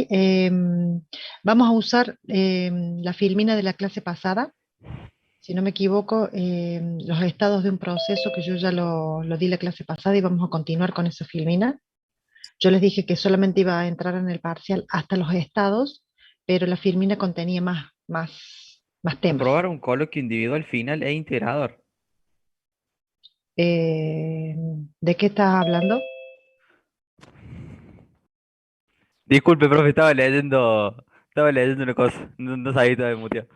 vamos a usar la filmina de la clase pasada, si no me equivoco, los estados de un proceso que yo ya lo di la clase pasada y vamos a continuar con esa filmina. Yo les dije que solamente iba a entrar en el parcial hasta los estados, pero la filmina contenía más temas. Aprobar un coloquio individual final e integrador. Eh, ¿De qué estás hablando? Disculpe, profe, estaba leyendo una cosa. No, no sabía que estaba muteado.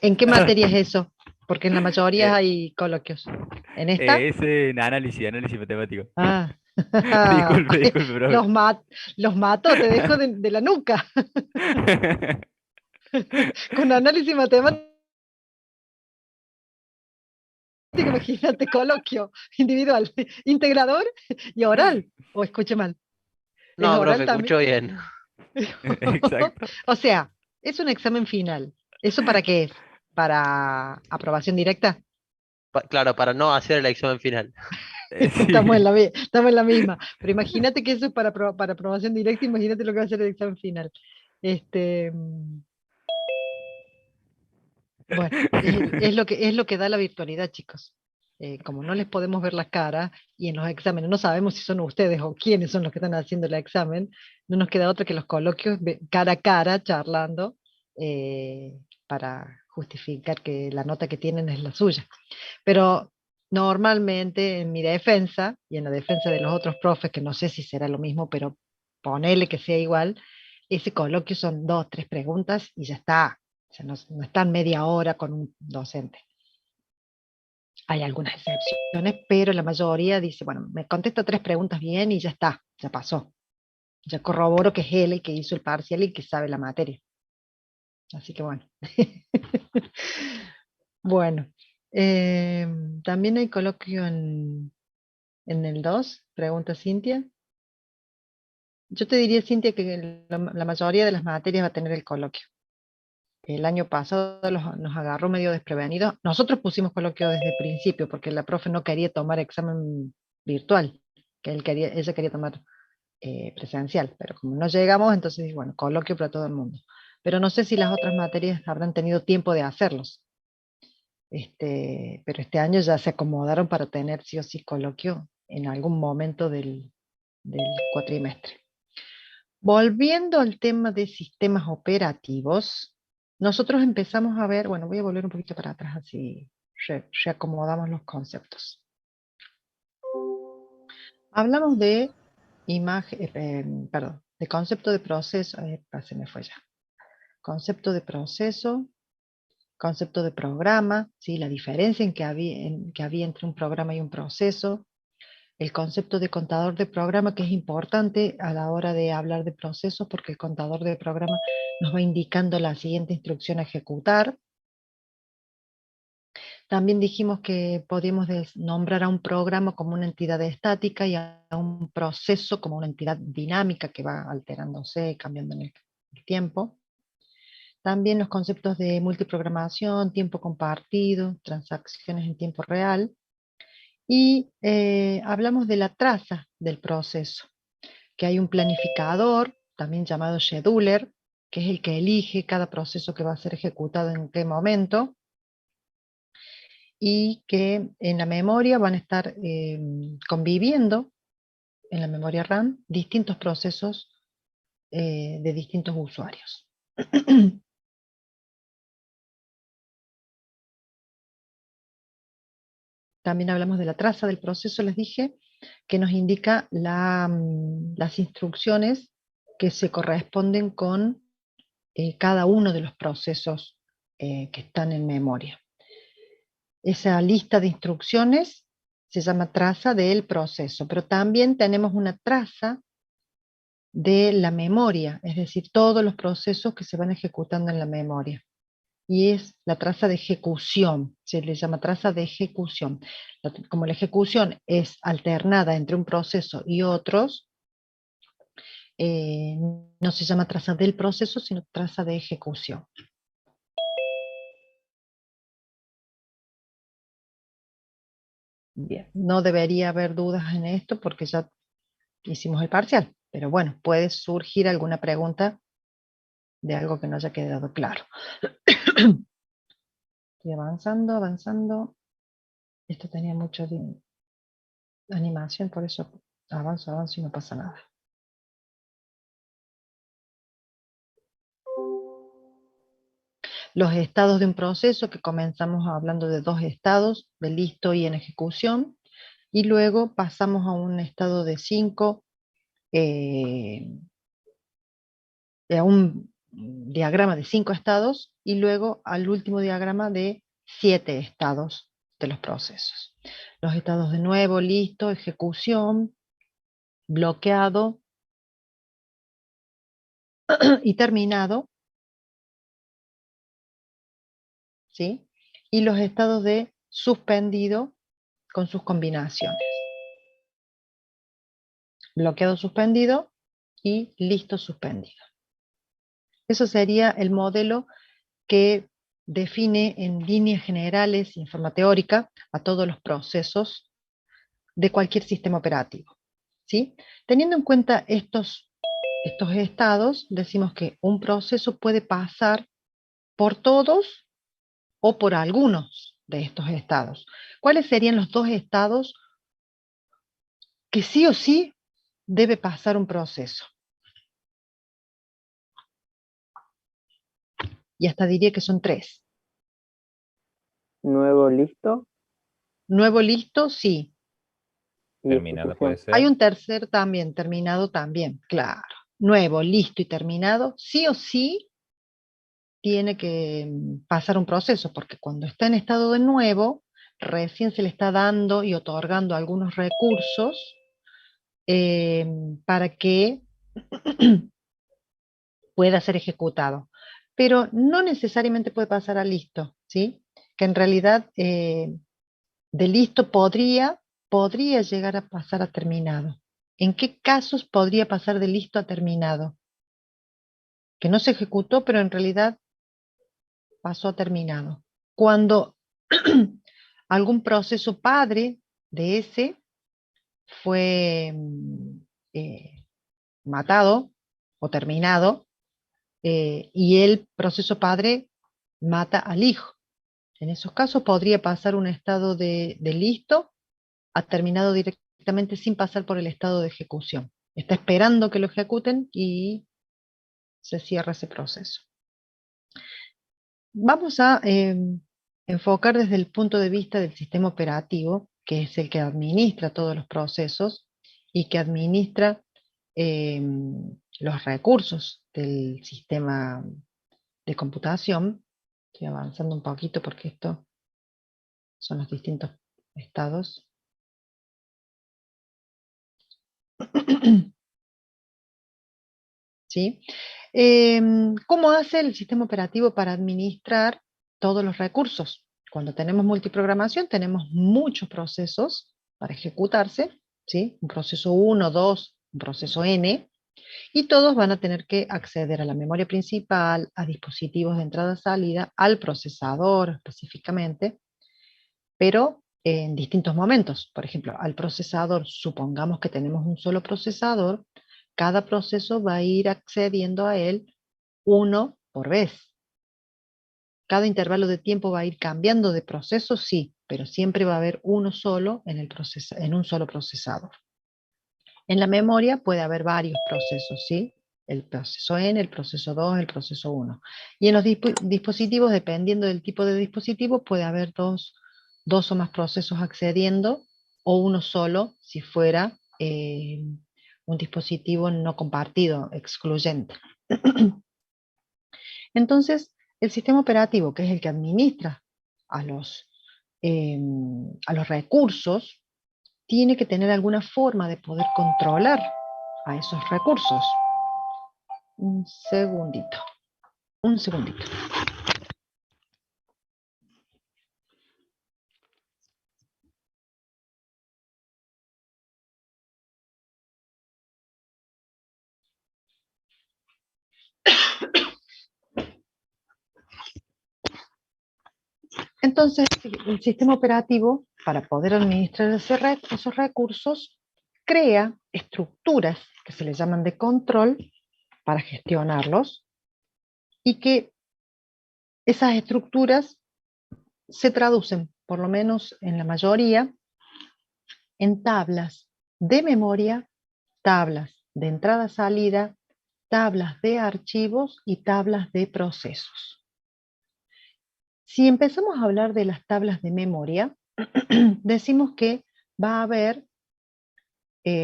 ¿En qué materia es eso? Porque en la mayoría Eh, hay coloquios. ¿En esta? es en análisis matemático. Ah, Disculpe, ay, disculpe, profe. los, mat, los mato, te dejo de la nuca. Con análisis matemático, imagínate, coloquio individual, integrador y oral. O escuche mal, es No, profe, oral también. escucho bien. Exacto. O sea, es un examen final. ¿Eso para qué es? ¿Para aprobación directa? Claro, para no hacer el examen final. Estamos en Sí. estamos en la misma. Pero imagínate que eso es para aprobación directa, imagínate lo que va a ser el examen final. Este, bueno, es lo que da la virtualidad, chicos. Como no les podemos ver la cara y en los exámenes no sabemos si son ustedes o quiénes son los que están haciendo el examen, no nos queda otra que los coloquios cara a cara, charlando, para justificar que la nota que tienen es la suya. Pero normalmente en mi defensa y en la defensa de los otros profes, que no sé si será lo mismo, pero ponele que sea igual, ese coloquio son dos, tres preguntas y ya está. O sea, no están media hora con un docente. Hay algunas excepciones, pero la mayoría dice, bueno, me contesta tres preguntas bien y ya está, ya pasó. Ya corroboro que es él el que hizo el parcial y que sabe la materia. Así que bueno. Bueno, eh, también hay coloquio en el 2 pregunta Cintia. Yo te diría, Cintia, que la mayoría de las materias va a tener el coloquio. El año pasado nos agarró medio desprevenidos. Nosotros pusimos coloquio desde el principio porque la profe no quería tomar examen virtual, que ella quería tomar presencial, pero como no llegamos, entonces, bueno, coloquio para todo el mundo. Pero no sé si las otras materias habrán tenido tiempo de hacerlos. Pero este año ya se acomodaron para tener sí o sí coloquio en algún momento del cuatrimestre. Volviendo al tema de sistemas operativos, nosotros empezamos a ver, bueno, voy a volver un poquito para atrás así reacomodamos los conceptos. Hablamos de imagen, perdón, de concepto de proceso, se me fue ya. Concepto de proceso, concepto de programa, ¿sí? La diferencia que había entre un programa y un proceso, el concepto de contador de programa, que es importante a la hora de hablar de procesos, porque el contador de programa nos va indicando la siguiente instrucción a ejecutar. También dijimos que podíamos nombrar a un programa como una entidad estática y a un proceso como una entidad dinámica que va alterándose, cambiando en el tiempo. También los conceptos de multiprogramación, tiempo compartido, transacciones en tiempo real. Y hablamos de la traza del proceso, que hay un planificador, también llamado scheduler, que es el que elige cada proceso que va a ser ejecutado en qué momento, y que en la memoria van a estar conviviendo, en la memoria RAM, distintos procesos de distintos usuarios. También hablamos de la traza del proceso, les dije, que nos indica las instrucciones que se corresponden con cada uno de los procesos que están en memoria. Esa lista de instrucciones se llama traza del proceso, pero también tenemos una traza de la memoria, es decir, todos los procesos que se van ejecutando en la memoria. Y es la traza de ejecución, se le llama traza de ejecución. Como la ejecución es alternada entre un proceso y otros, eh, no se llama traza del proceso, sino traza de ejecución. Bien, no debería haber dudas en esto porque ya hicimos el parcial. Pero bueno, puede surgir alguna pregunta de algo que no haya quedado claro. Estoy avanzando, avanzando. Esto tenía mucho de animación, por eso avanzo, avanzo y no pasa nada. Los estados de un proceso, que comenzamos hablando de 2 estados, de listo y en ejecución, y luego pasamos a un estado de 5, a un diagrama de 5 estados, y luego al último diagrama de 7 estados de los procesos. Los estados de nuevo, listo, ejecución, bloqueado y terminado, ¿sí? Y los estados de suspendido con sus combinaciones. Bloqueado suspendido y listo suspendido. Eso sería el modelo que define en líneas generales y en forma teórica a todos los procesos de cualquier sistema operativo, ¿sí? Teniendo en cuenta estos estados, decimos que un proceso puede pasar por todos o por algunos de estos estados. ¿Cuáles serían los 2 estados que sí o sí debe pasar un proceso? Y hasta diría que son 3. Nuevo, listo Nuevo, listo, sí. y Terminado puede ejecución. Hay ser. un tercer también, terminado también, claro. Nuevo, listo y terminado, sí o sí tiene que pasar un proceso, porque cuando está en estado de nuevo, recién se le está dando y otorgando algunos recursos para que pueda ser ejecutado. Pero no necesariamente puede pasar a listo, ¿sí? Que en realidad de listo podría llegar a pasar a terminado. ¿En qué casos podría pasar de listo a terminado? Que no se ejecutó, pero en realidad pasó a terminado. Cuando algún proceso padre de ese fue matado o terminado, y el proceso padre mata al hijo. En esos casos podría pasar un estado de listo a terminado directamente sin pasar por el estado de ejecución. Está esperando que lo ejecuten y se cierra ese proceso. Vamos a enfocar desde el punto de vista del sistema operativo, que es el que administra todos los procesos y que administra los recursos del sistema de computación. Estoy avanzando un poquito porque esto son los distintos estados. ¿Sí? ¿Cómo hace el sistema operativo para administrar todos los recursos? Cuando tenemos multiprogramación tenemos muchos procesos para ejecutarse, ¿sí? Un proceso 1, 2, un proceso N, y todos van a tener que acceder a la memoria principal, a dispositivos de entrada-salida, al procesador específicamente, pero en distintos momentos. Por ejemplo, al procesador, supongamos que tenemos un solo procesador, cada proceso va a ir accediendo a él uno por vez. Cada intervalo de tiempo va a ir cambiando de proceso, sí, pero siempre va a haber uno solo en un solo procesador. En la memoria puede haber varios procesos, ¿sí? El proceso N, el proceso 2, el proceso 1. Y en los dispositivos, dependiendo del tipo de dispositivo, puede haber dos o más procesos accediendo, o uno solo si fuera un dispositivo no compartido, excluyente. Entonces, el sistema operativo, que es el que administra a los recursos, tiene que tener alguna forma de poder controlar a esos recursos. Un segundito. Un segundito. Entonces, el sistema operativo, para poder administrar esos recursos, crea estructuras que se le llaman de control para gestionarlos y que esas estructuras se traducen, por lo menos en la mayoría, en tablas de memoria, tablas de entrada-salida, tablas de archivos y tablas de procesos. Si empezamos a hablar de las tablas de memoria, decimos que va a haber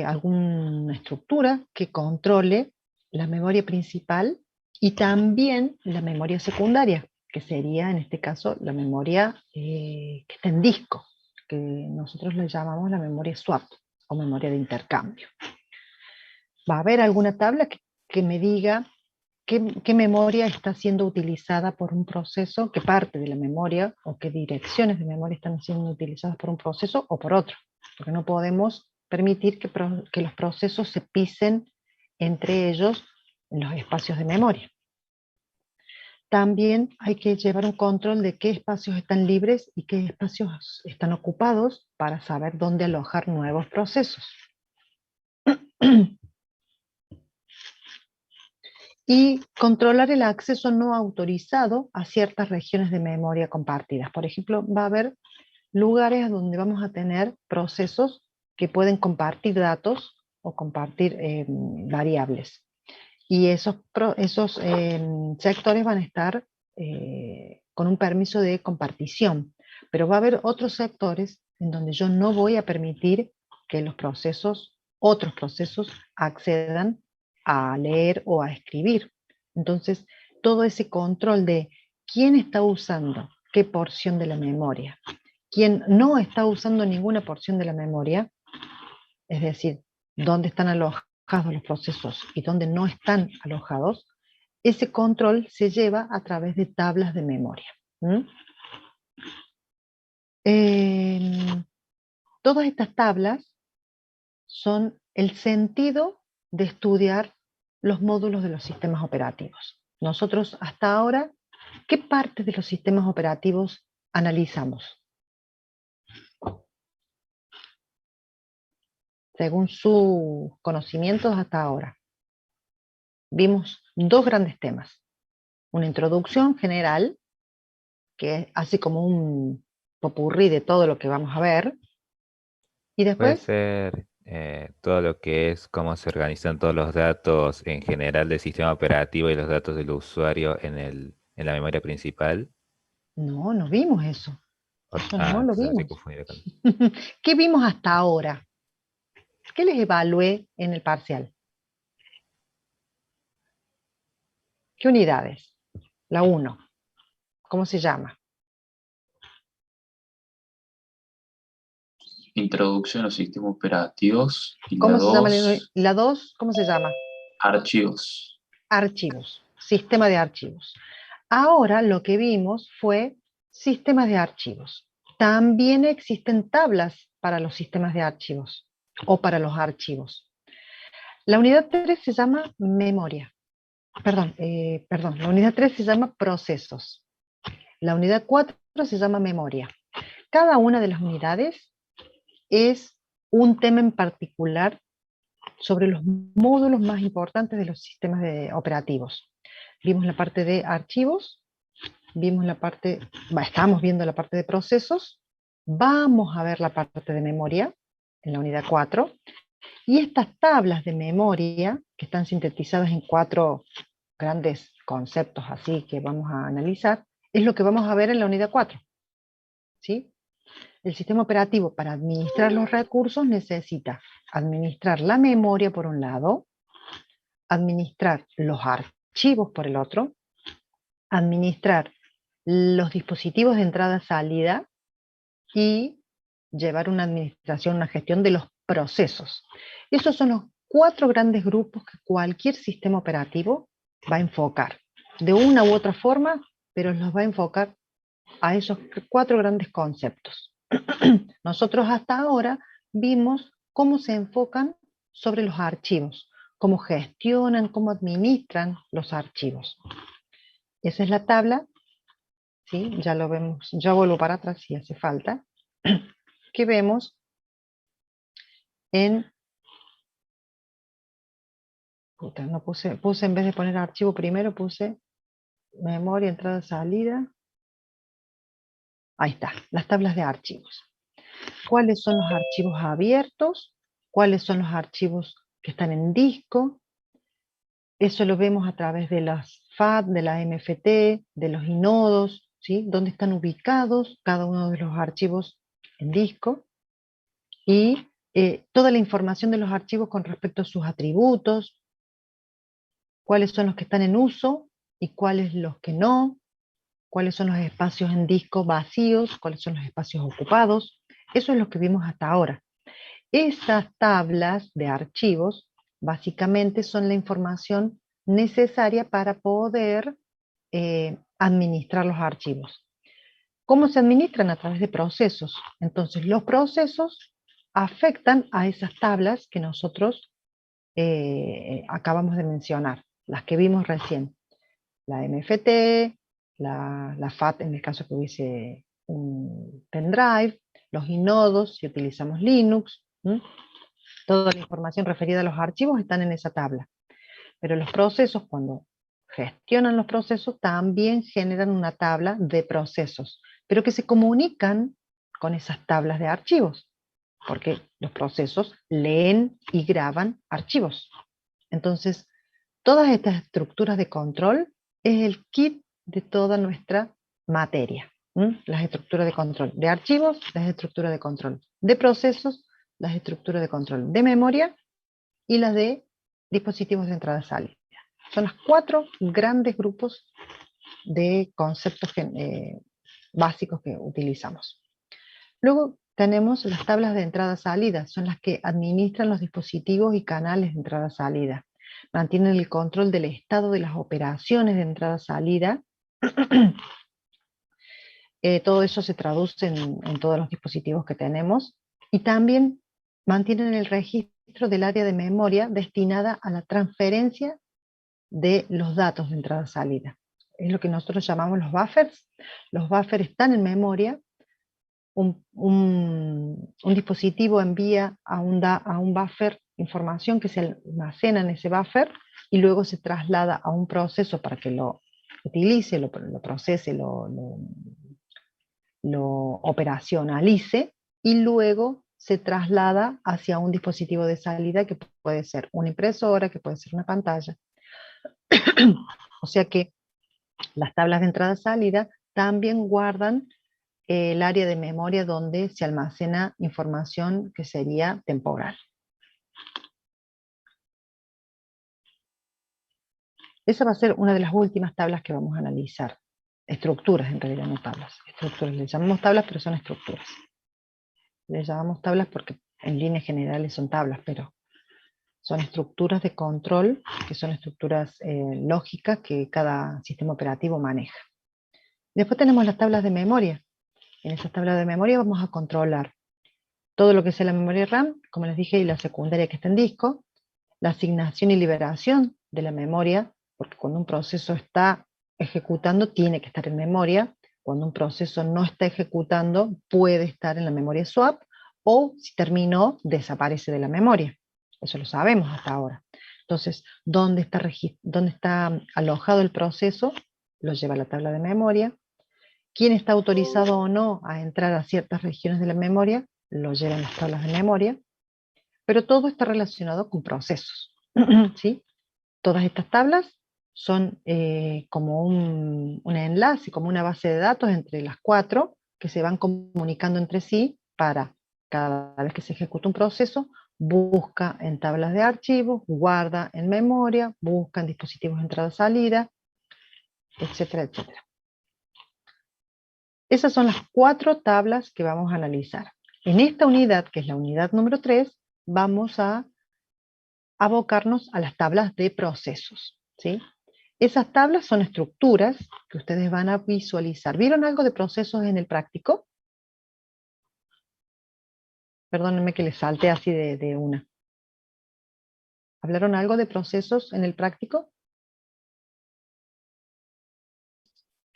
alguna estructura que controle la memoria principal y también la memoria secundaria, que sería en este caso la memoria que está en disco, que nosotros le llamamos la memoria swap o memoria de intercambio. Va a haber alguna tabla que me diga qué memoria está siendo utilizada por un proceso, qué parte de la memoria o qué direcciones de memoria están siendo utilizadas por un proceso o por otro, porque no podemos permitir que los procesos se pisen entre ellos en los espacios de memoria. También hay que llevar un control de qué espacios están libres y qué espacios están ocupados para saber dónde alojar nuevos procesos. Y controlar el acceso no autorizado a ciertas regiones de memoria compartidas. Por ejemplo, va a haber lugares donde vamos a tener procesos que pueden compartir datos o compartir variables. Y esos sectores van a estar con un permiso de compartición. Pero va a haber otros sectores en donde yo no voy a permitir que los procesos, otros procesos, accedan a leer o a escribir. Entonces, todo ese control de quién está usando qué porción de la memoria, quién no está usando ninguna porción de la memoria, es decir, dónde están alojados los procesos y dónde no están alojados, ese control se lleva a través de tablas de memoria. Todas estas tablas son el sentido de estudiar los módulos de los sistemas operativos. Nosotros hasta ahora, ¿qué partes de los sistemas operativos analizamos? Según sus conocimientos hasta ahora. Vimos dos grandes temas. Una introducción general, que hace como un popurrí de todo lo que vamos a ver. Y Puede después, ser todo lo que es cómo se organizan todos los datos en general del sistema operativo y los datos del usuario en la memoria principal. no vimos eso. Eso no lo Entonces me estoy vimos. confundiendo con... ¿Qué vimos hasta ahora? ¿Qué les evalué en el parcial? ¿Qué unidades? La 1. ¿Cómo se llama? Introducción a los sistemas operativos. Y la ¿Cómo se llama? 2, La 2, ¿cómo se llama? archivos. Archivos. Sistema de archivos. Ahora lo que vimos fue sistemas de archivos. También existen tablas para los sistemas de archivos o para los archivos. La unidad 3 se llama memoria. Perdón, la unidad 3 se llama procesos. La unidad 4 se llama memoria. Cada una de las unidades es un tema en particular sobre los módulos más importantes de los sistemas operativos. Vimos la parte de archivos, estamos viendo la parte de procesos, vamos a ver la parte de memoria en la unidad 4, y estas tablas de memoria, que están sintetizadas en 4 grandes conceptos así que vamos a analizar, es lo que vamos a ver en la unidad 4. ¿Sí? El sistema operativo, para administrar los recursos, necesita administrar la memoria por un lado, administrar los archivos por el otro, administrar los dispositivos de entrada-salida y llevar una administración, una gestión de los procesos. Esos son los 4 grandes grupos que cualquier sistema operativo va a enfocar, de una u otra forma, pero los va a enfocar a esos 4 grandes conceptos. Nosotros hasta ahora vimos cómo se enfocan sobre los archivos, cómo gestionan, cómo administran los archivos. Esa es la tabla, ¿sí? Ya lo vemos, ya vuelvo para atrás si hace falta, que vemos en Puta, no puse en vez de poner archivo primero, puse memoria, entrada, salida. Ahí está, las tablas de archivos. ¿Cuáles son los archivos abiertos? ¿Cuáles son los archivos que están en disco? Eso lo vemos a través de las FAT, de la MFT, de los inodos, ¿sí? Dónde están ubicados cada uno de los archivos en disco. Y toda la información de los archivos con respecto a sus atributos, cuáles son los que están en uso y cuáles los que no, cuáles son los espacios en disco vacíos, cuáles son los espacios ocupados. Eso es lo que vimos hasta ahora. Esas tablas de archivos básicamente son la información necesaria para poder administrar los archivos. ¿Cómo se administran? A través de procesos. Entonces los procesos afectan a esas tablas que nosotros acabamos de mencionar, las que vimos recién. La MFT, la FAT en el caso que hubiese un pendrive, los inodos si utilizamos Linux. Toda la información referida a los archivos están en esa tabla. Pero los procesos, cuando gestionan los procesos, también generan una tabla de procesos, pero que se comunican con esas tablas de archivos, porque los procesos leen y graban archivos. Entonces, todas estas estructuras de control es el kit de toda nuestra materia. Las estructuras de control de archivos, las estructuras de control de procesos, las estructuras de control de memoria y las de dispositivos de entrada-salida. Son los 4 grandes grupos de conceptos básicos que utilizamos. Luego tenemos las tablas de entrada-salida, son las que administran los dispositivos y canales de entrada-salida. Mantienen el control del estado de las operaciones de entrada-salida. Todo eso se traduce en todos los dispositivos que tenemos. Y también mantienen el registro del área de memoria destinada a la transferencia de los datos de entrada-salida. Es lo que nosotros llamamos los buffers. Los buffers están en memoria. Un dispositivo envía a un buffer información que se almacena en ese buffer y luego se traslada a un proceso para que lo utilice, lo procese, lo operacionalice y luego se traslada hacia un dispositivo de salida que puede ser una impresora, que puede ser una pantalla. O sea que las tablas de entrada-salida también guardan el área de memoria donde se almacena información que sería temporal. Esa va a ser una de las últimas tablas que vamos a analizar. Estructuras, en realidad, no tablas. Estructuras, les llamamos tablas, pero son estructuras. Les llamamos tablas porque en líneas generales son tablas, pero son estructuras de control, que son estructuras lógicas que cada sistema operativo maneja. Después tenemos las tablas de memoria. En esas tablas de memoria vamos a controlar todo lo que sea la memoria RAM, como les dije, y la secundaria que está en disco, la asignación y liberación de la memoria, porque cuando un proceso está ejecutando tiene que estar en memoria, cuando un proceso no está ejecutando puede estar en la memoria swap, o si terminó, desaparece de la memoria. Eso lo sabemos hasta ahora. Entonces, ¿dónde está alojado el proceso? Lo lleva a la tabla de memoria. ¿Quién está autorizado o no a entrar a ciertas regiones de la memoria? Lo llevan las tablas de memoria. Pero todo está relacionado con procesos. ¿Sí? Todas estas tablas son como un enlace, como una base de datos entre las 4 que se van comunicando entre sí para cada vez que se ejecuta un proceso, busca en tablas de archivos, guarda en memoria, busca en dispositivos de entrada-salida, etcétera, etcétera. Esas son las 4 tablas que vamos a analizar. En esta unidad, que es la unidad número 3, vamos a abocarnos a las tablas de procesos, ¿sí? Esas tablas son estructuras que ustedes van a visualizar. ¿Vieron algo de procesos en el práctico? Perdónenme que les salte así de una. ¿Hablaron algo de procesos en el práctico?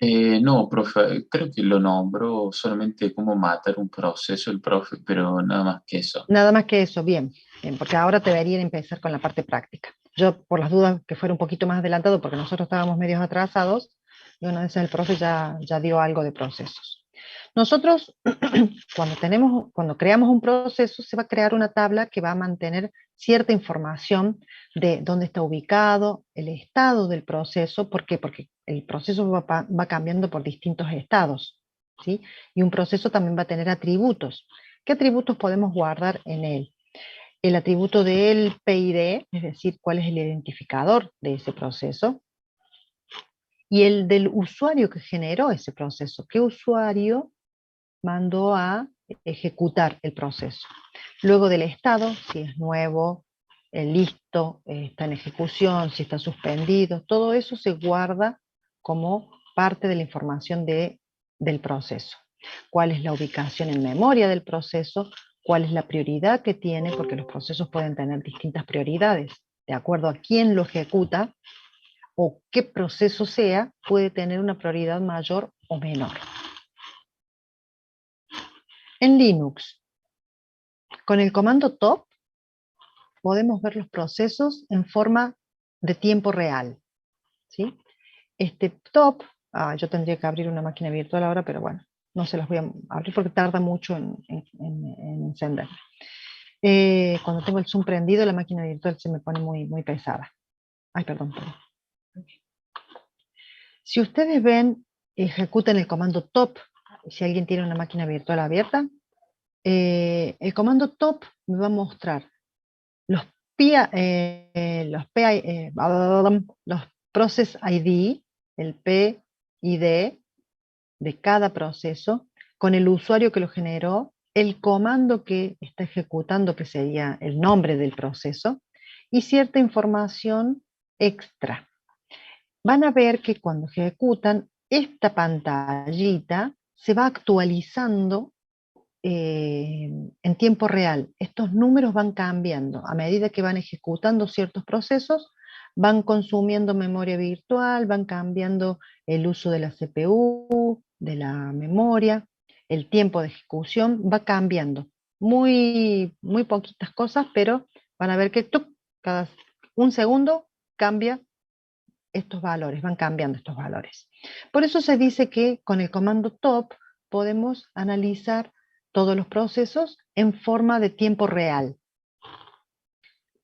No, profe, creo que lo nombró solamente cómo matar un proceso el profe, pero nada más que eso. Nada más que eso, bien, porque ahora deberían empezar con la parte práctica. Yo, por las dudas que fuera un poquito más adelantado, porque nosotros estábamos medios atrasados, y una vez el profe ya dio algo de procesos. Nosotros, cuando creamos un proceso, se va a crear una tabla que va a mantener cierta información de dónde está ubicado, el estado del proceso. ¿Por qué? Porque el proceso va cambiando por distintos estados, ¿sí? Y un proceso también va a tener atributos. ¿Qué atributos podemos guardar en él? El atributo del PID, es decir, cuál es el identificador de ese proceso, y el del usuario que generó ese proceso. ¿Qué usuario mandó a ejecutar el proceso? Luego del estado, si es nuevo, listo, está en ejecución, si está suspendido, todo eso se guarda como parte de la información del proceso. ¿Cuál es la ubicación en memoria del proceso? ¿Cuál es la prioridad que tiene? Porque los procesos pueden tener distintas prioridades. De acuerdo a quién lo ejecuta o qué proceso sea, puede tener una prioridad mayor o menor. En Linux, con el comando top, podemos ver los procesos en forma de tiempo real, ¿sí? Este top, yo tendría que abrir una máquina virtual ahora, pero bueno, no se las voy a abrir porque tarda mucho en encender. Cuando tengo el Zoom prendido, la máquina virtual se me pone muy pesada. Ay, perdón. Si ustedes ven, ejecuten el comando top, si alguien tiene una máquina virtual abierta, el comando top me va a mostrar los los process ID, el PID de cada proceso, con el usuario que lo generó, el comando que está ejecutando, que sería el nombre del proceso, y cierta información extra. Van a ver que cuando ejecutan, esta pantallita se va actualizando en tiempo real. Estos números van cambiando a medida que van ejecutando ciertos procesos, van consumiendo memoria virtual, van cambiando el uso de la CPU, de la memoria, el tiempo de ejecución va cambiando. Muy poquitas cosas, pero van a ver que cada un segundo cambia estos valores, van cambiando estos valores. Por eso se dice que con el comando top podemos analizar todos los procesos en forma de tiempo real.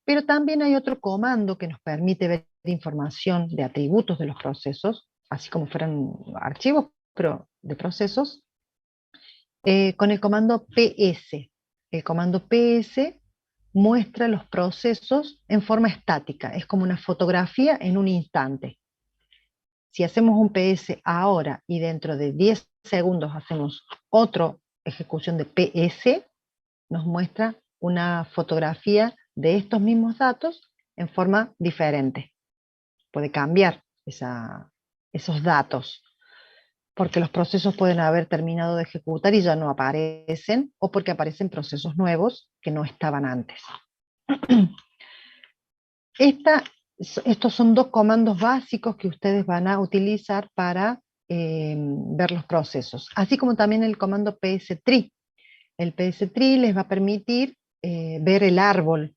Pero también hay otro comando que nos permite ver información de atributos de los procesos, así como fueran archivos, pero de procesos, con el comando PS. El comando PS muestra los procesos en forma estática, es como una fotografía en un instante. Si hacemos un PS ahora y dentro de 10 segundos hacemos otra ejecución de PS, nos muestra una fotografía de estos mismos datos en forma diferente. Puede cambiar esos datos, porque los procesos pueden haber terminado de ejecutar y ya no aparecen, o porque aparecen procesos nuevos que no estaban antes. Estos son dos comandos básicos que ustedes van a utilizar para ver los procesos, así como también el comando pstree. El pstree les va a permitir ver el árbol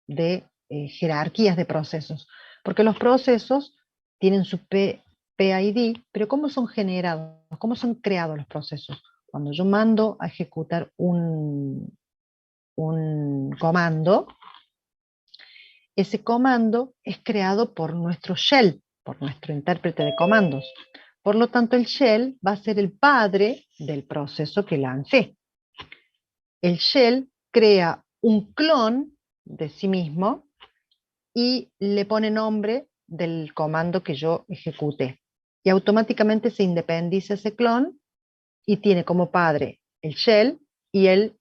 de jerarquías de procesos, porque los procesos tienen su PID, pero ¿cómo son generados? ¿Cómo son creados los procesos? Cuando yo mando a ejecutar un comando, ese comando es creado por nuestro shell, por nuestro intérprete de comandos. Por lo tanto, el shell va a ser el padre del proceso que lancé. El shell crea un clon de sí mismo y le pone nombre del comando que yo ejecuté. Y automáticamente se independiza ese clon y tiene como padre el shell, y el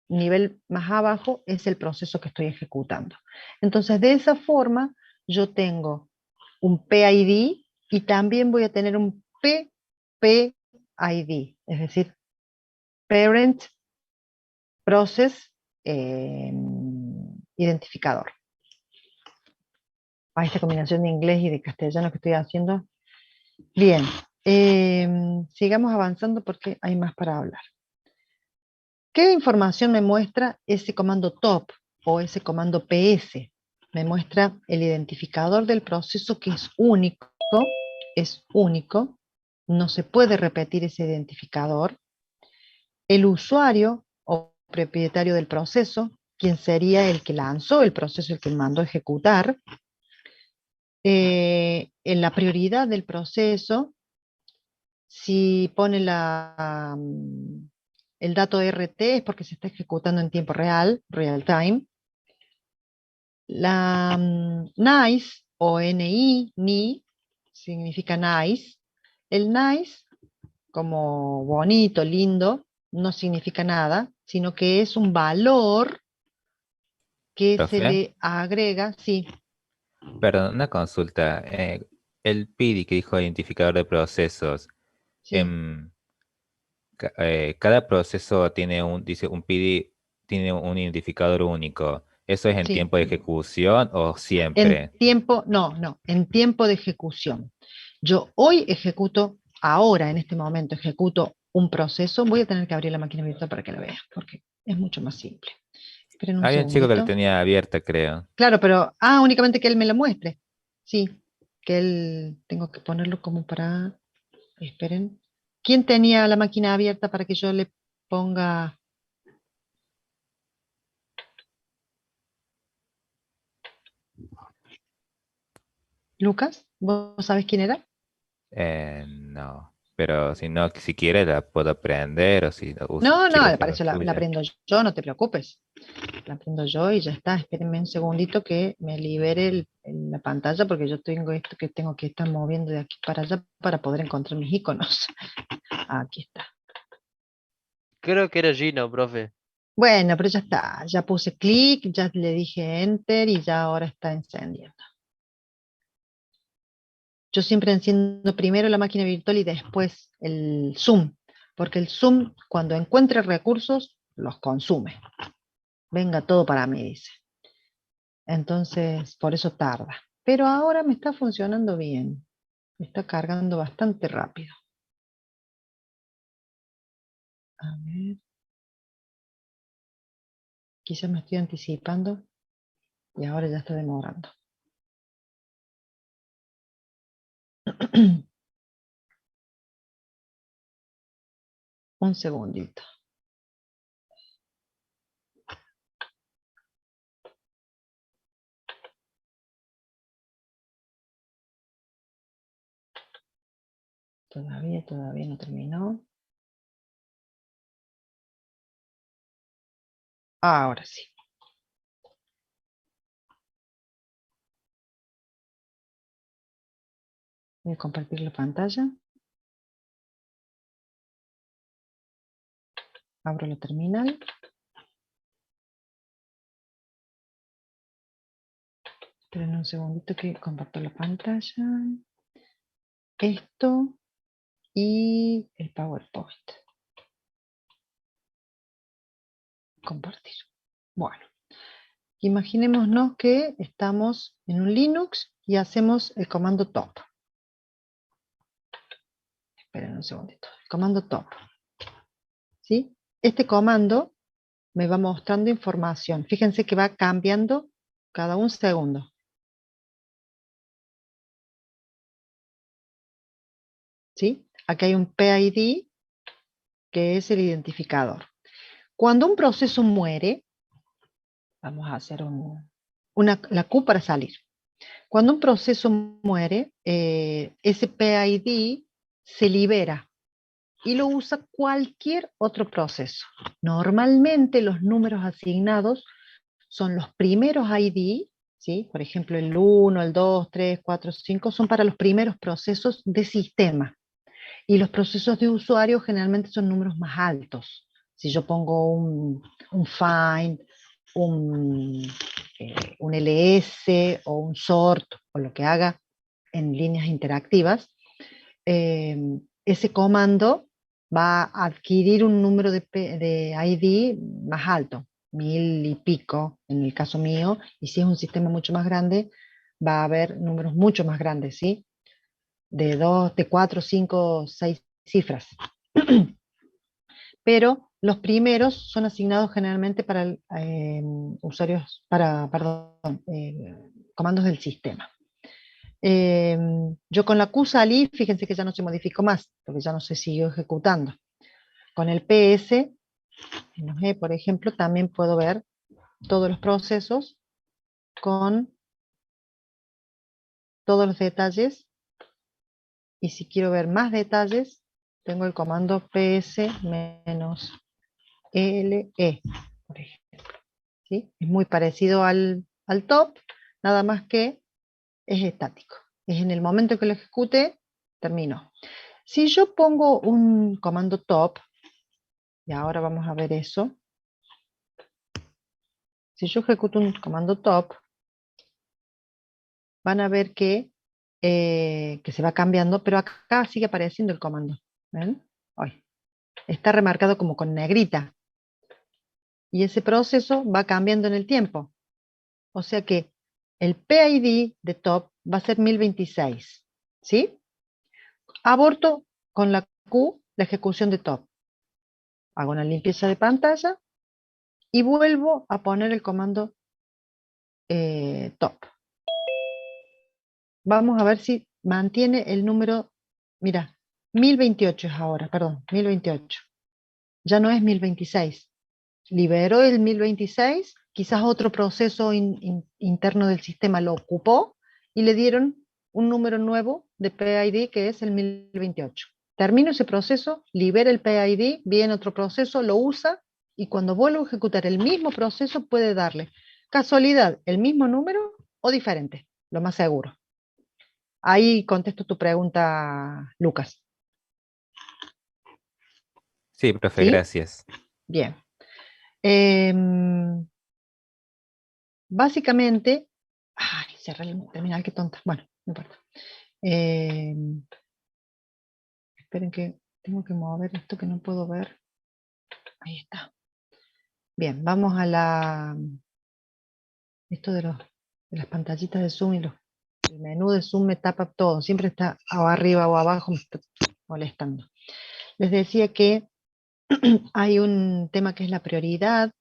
nivel más abajo es el proceso que estoy ejecutando. Entonces, de esa forma, yo tengo un PID y también voy a tener un PPID, es decir, Parent Process Identificador. A esta combinación de inglés y de castellano que estoy haciendo. Bien, sigamos avanzando porque hay más para hablar. ¿Qué información me muestra ese comando top o ese comando PS? me muestra el identificador del proceso, que es único, no se puede repetir ese identificador. El usuario o propietario del proceso, quien sería el que lanzó el proceso, el que mandó a ejecutar. En la prioridad del proceso, si pone el dato RT es porque se está ejecutando en tiempo real, real time. La nice o ni significa nice. El nice, como bonito, lindo, no significa nada, sino que es un valor que se Profe, le agrega, sí, perdón, una consulta. El PID que dijo identificador de procesos, sí. cada proceso tiene dice un PID, tiene un identificador único. ¿Eso es en Sí. tiempo de ejecución o En siempre? tiempo, no, en tiempo de ejecución. Yo hoy ejecuto, ahora en este momento ejecuto un proceso, voy a tener que abrir la máquina virtual para que la vean, porque es mucho más simple. Esperen un Había un chico que la segundito. tenía abierta, creo. Claro, pero, únicamente que él me lo muestre. Sí, que él, tengo que ponerlo como para, esperen. ¿Quién tenía la máquina abierta para que yo le ponga? Lucas, ¿vos sabés quién era? No, pero si no, si quiere la puedo aprender o si No, quiere para usar la eso la suya. aprendo yo, no te preocupes. La prendo yo y ya está. Espérenme un segundito que me libere la pantalla, porque yo tengo esto que tengo que estar moviendo de aquí para allá para poder encontrar mis iconos. Aquí está. Creo que era Gino, profe. Bueno, pero ya está. Ya puse clic, ya le dije enter y ya ahora está encendiendo. Yo siempre enciendo primero la máquina virtual y después el Zoom, porque el Zoom, cuando encuentre recursos, los consume. Venga todo para mí, dice. Entonces, por eso tarda. Pero ahora me está funcionando bien. Me está cargando bastante rápido. A ver. Quizás me estoy anticipando y ahora ya está demorando. Un segundito. Todavía no terminó. Ahora sí. Voy a compartir la pantalla. Abro la terminal. Esperen un segundito que comparto la pantalla. Esto y el PowerPoint. Compartir. Bueno, imaginémonos que estamos en un Linux y hacemos el comando top. Esperen un segundito. El comando top. ¿Sí? Este comando me va mostrando información. Fíjense que va cambiando cada un segundo. ¿Sí? Aquí hay un PID, que es el identificador. Cuando un proceso muere, vamos a hacer la Q para salir. Cuando un proceso muere, ese PID se libera y lo usa cualquier otro proceso. Normalmente los números asignados son los primeros ID, ¿sí? Por ejemplo, el 1, el 2, 3, 4, 5, son para los primeros procesos de sistema. Y los procesos de usuario generalmente son números más altos. Si yo pongo un find, un ls o un sort, o lo que haga en líneas interactivas, ese comando va a adquirir un número de ID más alto, 1000 y pico en el caso mío, y si es un sistema mucho más grande, va a haber números mucho más grandes, ¿sí? De 2, de 4, 5, 6 cifras. Pero Los primeros son asignados generalmente para usuarios, comandos del sistema. Yo con la Q salí, fíjense que ya no se modificó más, porque ya no se siguió ejecutando. Con el PS, por ejemplo, también puedo ver todos los procesos con todos los detalles, y si quiero ver más detalles, tengo el comando ps-le, por ejemplo. ¿Sí? Es muy parecido al top, nada más que es estático. Es en el momento que lo ejecute, terminó. Si yo pongo un comando top, y ahora vamos a ver eso, si yo ejecuto un comando top, van a ver que se va cambiando, pero acá sigue apareciendo el comando. ¿Ven? Ay, está remarcado como con negrita. Y ese proceso va cambiando en el tiempo. O sea que el PID de top va a ser 1026. ¿Sí? Aborto con la Q la ejecución de top. Hago una limpieza de pantalla y vuelvo a poner el comando top. Vamos a ver si mantiene el número. Mira, 1028 es ahora, perdón, 1028. Ya no es 1026. Liberó el 1026, quizás otro proceso interno del sistema lo ocupó y le dieron un número nuevo de PID que es el 1028. Termino ese proceso, libera el PID, viene otro proceso, lo usa y cuando vuelvo a ejecutar el mismo proceso puede darle casualidad el mismo número o diferente, lo más seguro. Ahí contesto tu pregunta, Lucas. Sí, profe, ¿Sí? gracias. Bien. Básicamente, ay, cerré el terminal, qué tonta. Bueno, no importa. Esperen que tengo que mover esto que no puedo ver. Ahí está. Bien, vamos a esto de las pantallitas de Zoom y el menú de Zoom me tapa todo. Siempre está o arriba o abajo, me está molestando. Les decía que hay un tema que es la prioridad,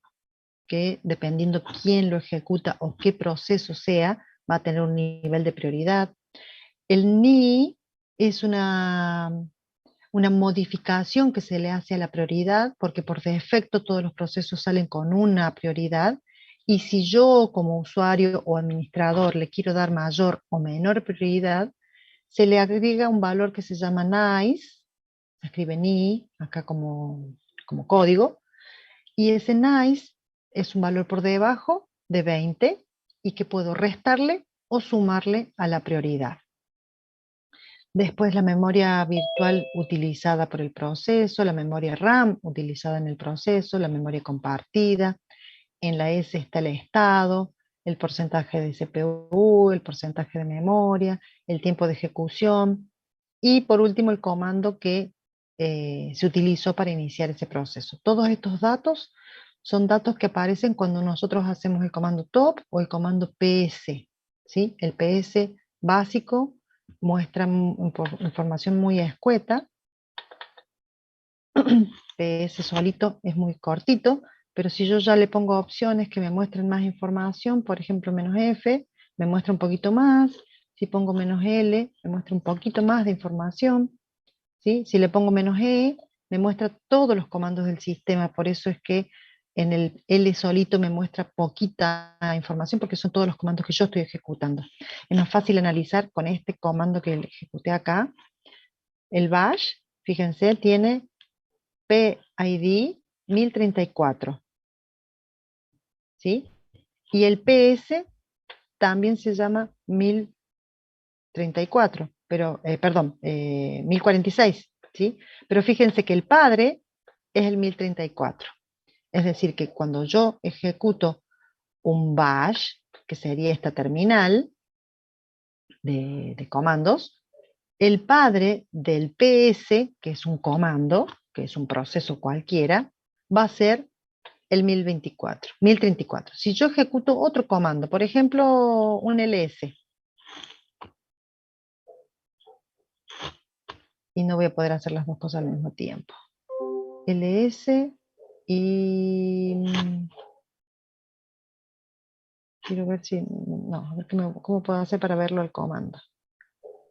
que dependiendo quién lo ejecuta o qué proceso sea, va a tener un nivel de prioridad. El NI es una modificación que se le hace a la prioridad, porque por defecto todos los procesos salen con una prioridad, y si yo como usuario o administrador le quiero dar mayor o menor prioridad, se le agrega un valor que se llama nice, se escribe ni, acá como código, y ese nice es un valor por debajo de 20 y que puedo restarle o sumarle a la prioridad. Después la memoria virtual utilizada por el proceso, la memoria RAM utilizada en el proceso, la memoria compartida. En la S está el estado, el porcentaje de CPU, el porcentaje de memoria, el tiempo de ejecución y por último el comando que se utilizó para iniciar ese proceso. Todos estos datos son datos que aparecen cuando nosotros hacemos el comando top o el comando ps. ¿Sí? El ps básico muestra información muy escueta. PS solito es muy cortito, pero si yo ya le pongo opciones que me muestren más información, por ejemplo "-F", me muestra un poquito más. Si pongo "-L", me muestra un poquito más de información. ¿Sí? Si le pongo "-E", me muestra todos los comandos del sistema, por eso es que en el L solito me muestra poquita información, porque son todos los comandos que yo estoy ejecutando. Es más fácil analizar con este comando que le ejecuté acá. El bash, fíjense, tiene PID 1034. ¿Sí? Y el PS también se llama 1034, pero, perdón, 1046. ¿Sí? Pero fíjense que el padre es el 1034. Es decir, que cuando yo ejecuto un bash, que sería esta terminal de comandos, el padre del PS, que es un comando, que es un proceso cualquiera, va a ser el 1034. Si yo ejecuto otro comando, por ejemplo, un ls, y no voy a poder hacer las dos cosas al mismo tiempo. ls Y quiero ver si, no, a ver cómo puedo hacer para verlo al comando.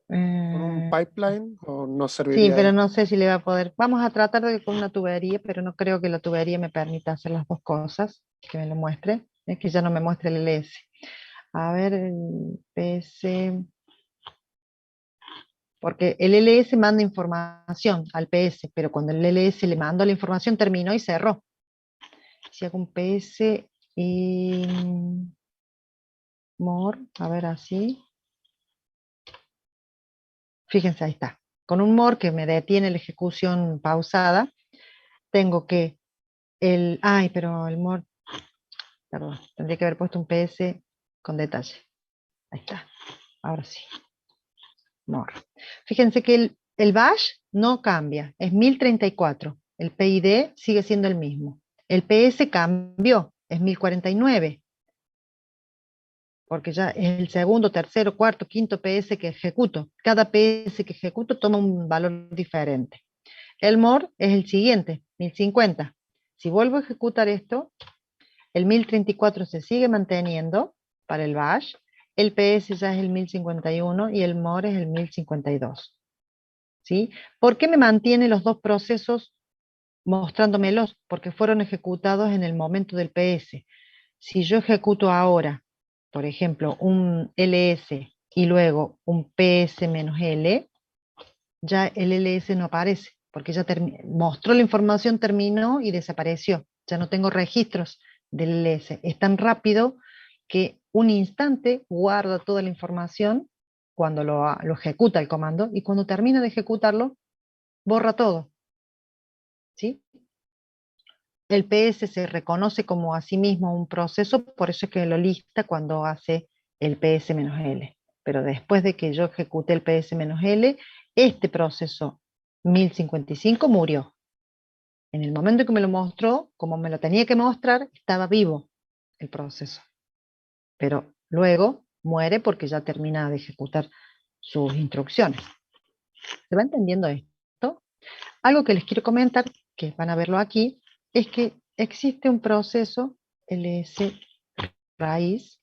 ¿Con un pipeline o no Sí, serviría pero ahí? no sé si le va a poder. Vamos a tratar de con una tubería, pero no creo que la tubería me permita hacer las dos cosas, que me lo muestre. Es que ya no me muestre el LS. A ver, el PS, porque el LS manda información al PS, pero cuando el LS le mandó la información terminó y cerró. Si hago un PS y more, a ver así. Fíjense, ahí está. Con un more que me detiene la ejecución pausada, tengo que ay, pero el more, perdón, tendría que haber puesto un PS con detalle. Ahí está, ahora sí. More. Fíjense que el bash no cambia, es 1034. El PID sigue siendo el mismo. El PS cambió, es 1049. Porque ya es el segundo, tercero, cuarto, quinto PS que ejecuto. Cada PS que ejecuto toma un valor diferente. El more es el siguiente, 1050. Si vuelvo a ejecutar esto, el 1034 se sigue manteniendo para el bash, el PS ya es el 1051 y el more es el 1052. ¿Sí? ¿Por qué me mantiene los dos procesos mostrándomelos? Porque fueron ejecutados en el momento del PS. Si yo ejecuto ahora, por ejemplo, un ls y luego un ps-l, ya el ls no aparece, porque ya mostró la información, terminó y desapareció. Ya no tengo registros del ls. Es tan rápido que un instante guarda toda la información cuando lo ejecuta el comando, y cuando termina de ejecutarlo, borra todo. ¿Sí? El PS se reconoce como a sí mismo un proceso, por eso es que lo lista cuando hace el PS-L. Pero después de que yo ejecute el PS-L, este proceso 1055 murió. En el momento que me lo mostró, como me lo tenía que mostrar, estaba vivo el proceso. Pero luego muere porque ya termina de ejecutar sus instrucciones. ¿Se va entendiendo esto? Algo que les quiero comentar, que van a verlo aquí, es que existe un proceso ls raíz.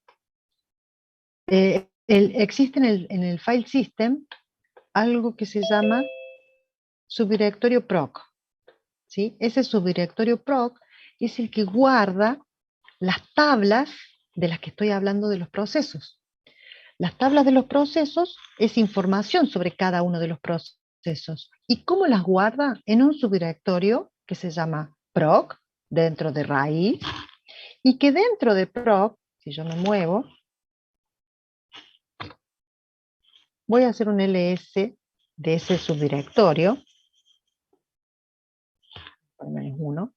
Existe en el file system algo que se llama subdirectorio proc. ¿Sí? Ese subdirectorio proc es el que guarda las tablas de las que estoy hablando de los procesos. Las tablas de los procesos es información sobre cada uno de los procesos. ¿Y cómo las guarda? En un subdirectorio que se llama proc, dentro de raíz, y que dentro de proc, si yo me muevo, voy a hacer un ls de ese subdirectorio, al menos uno,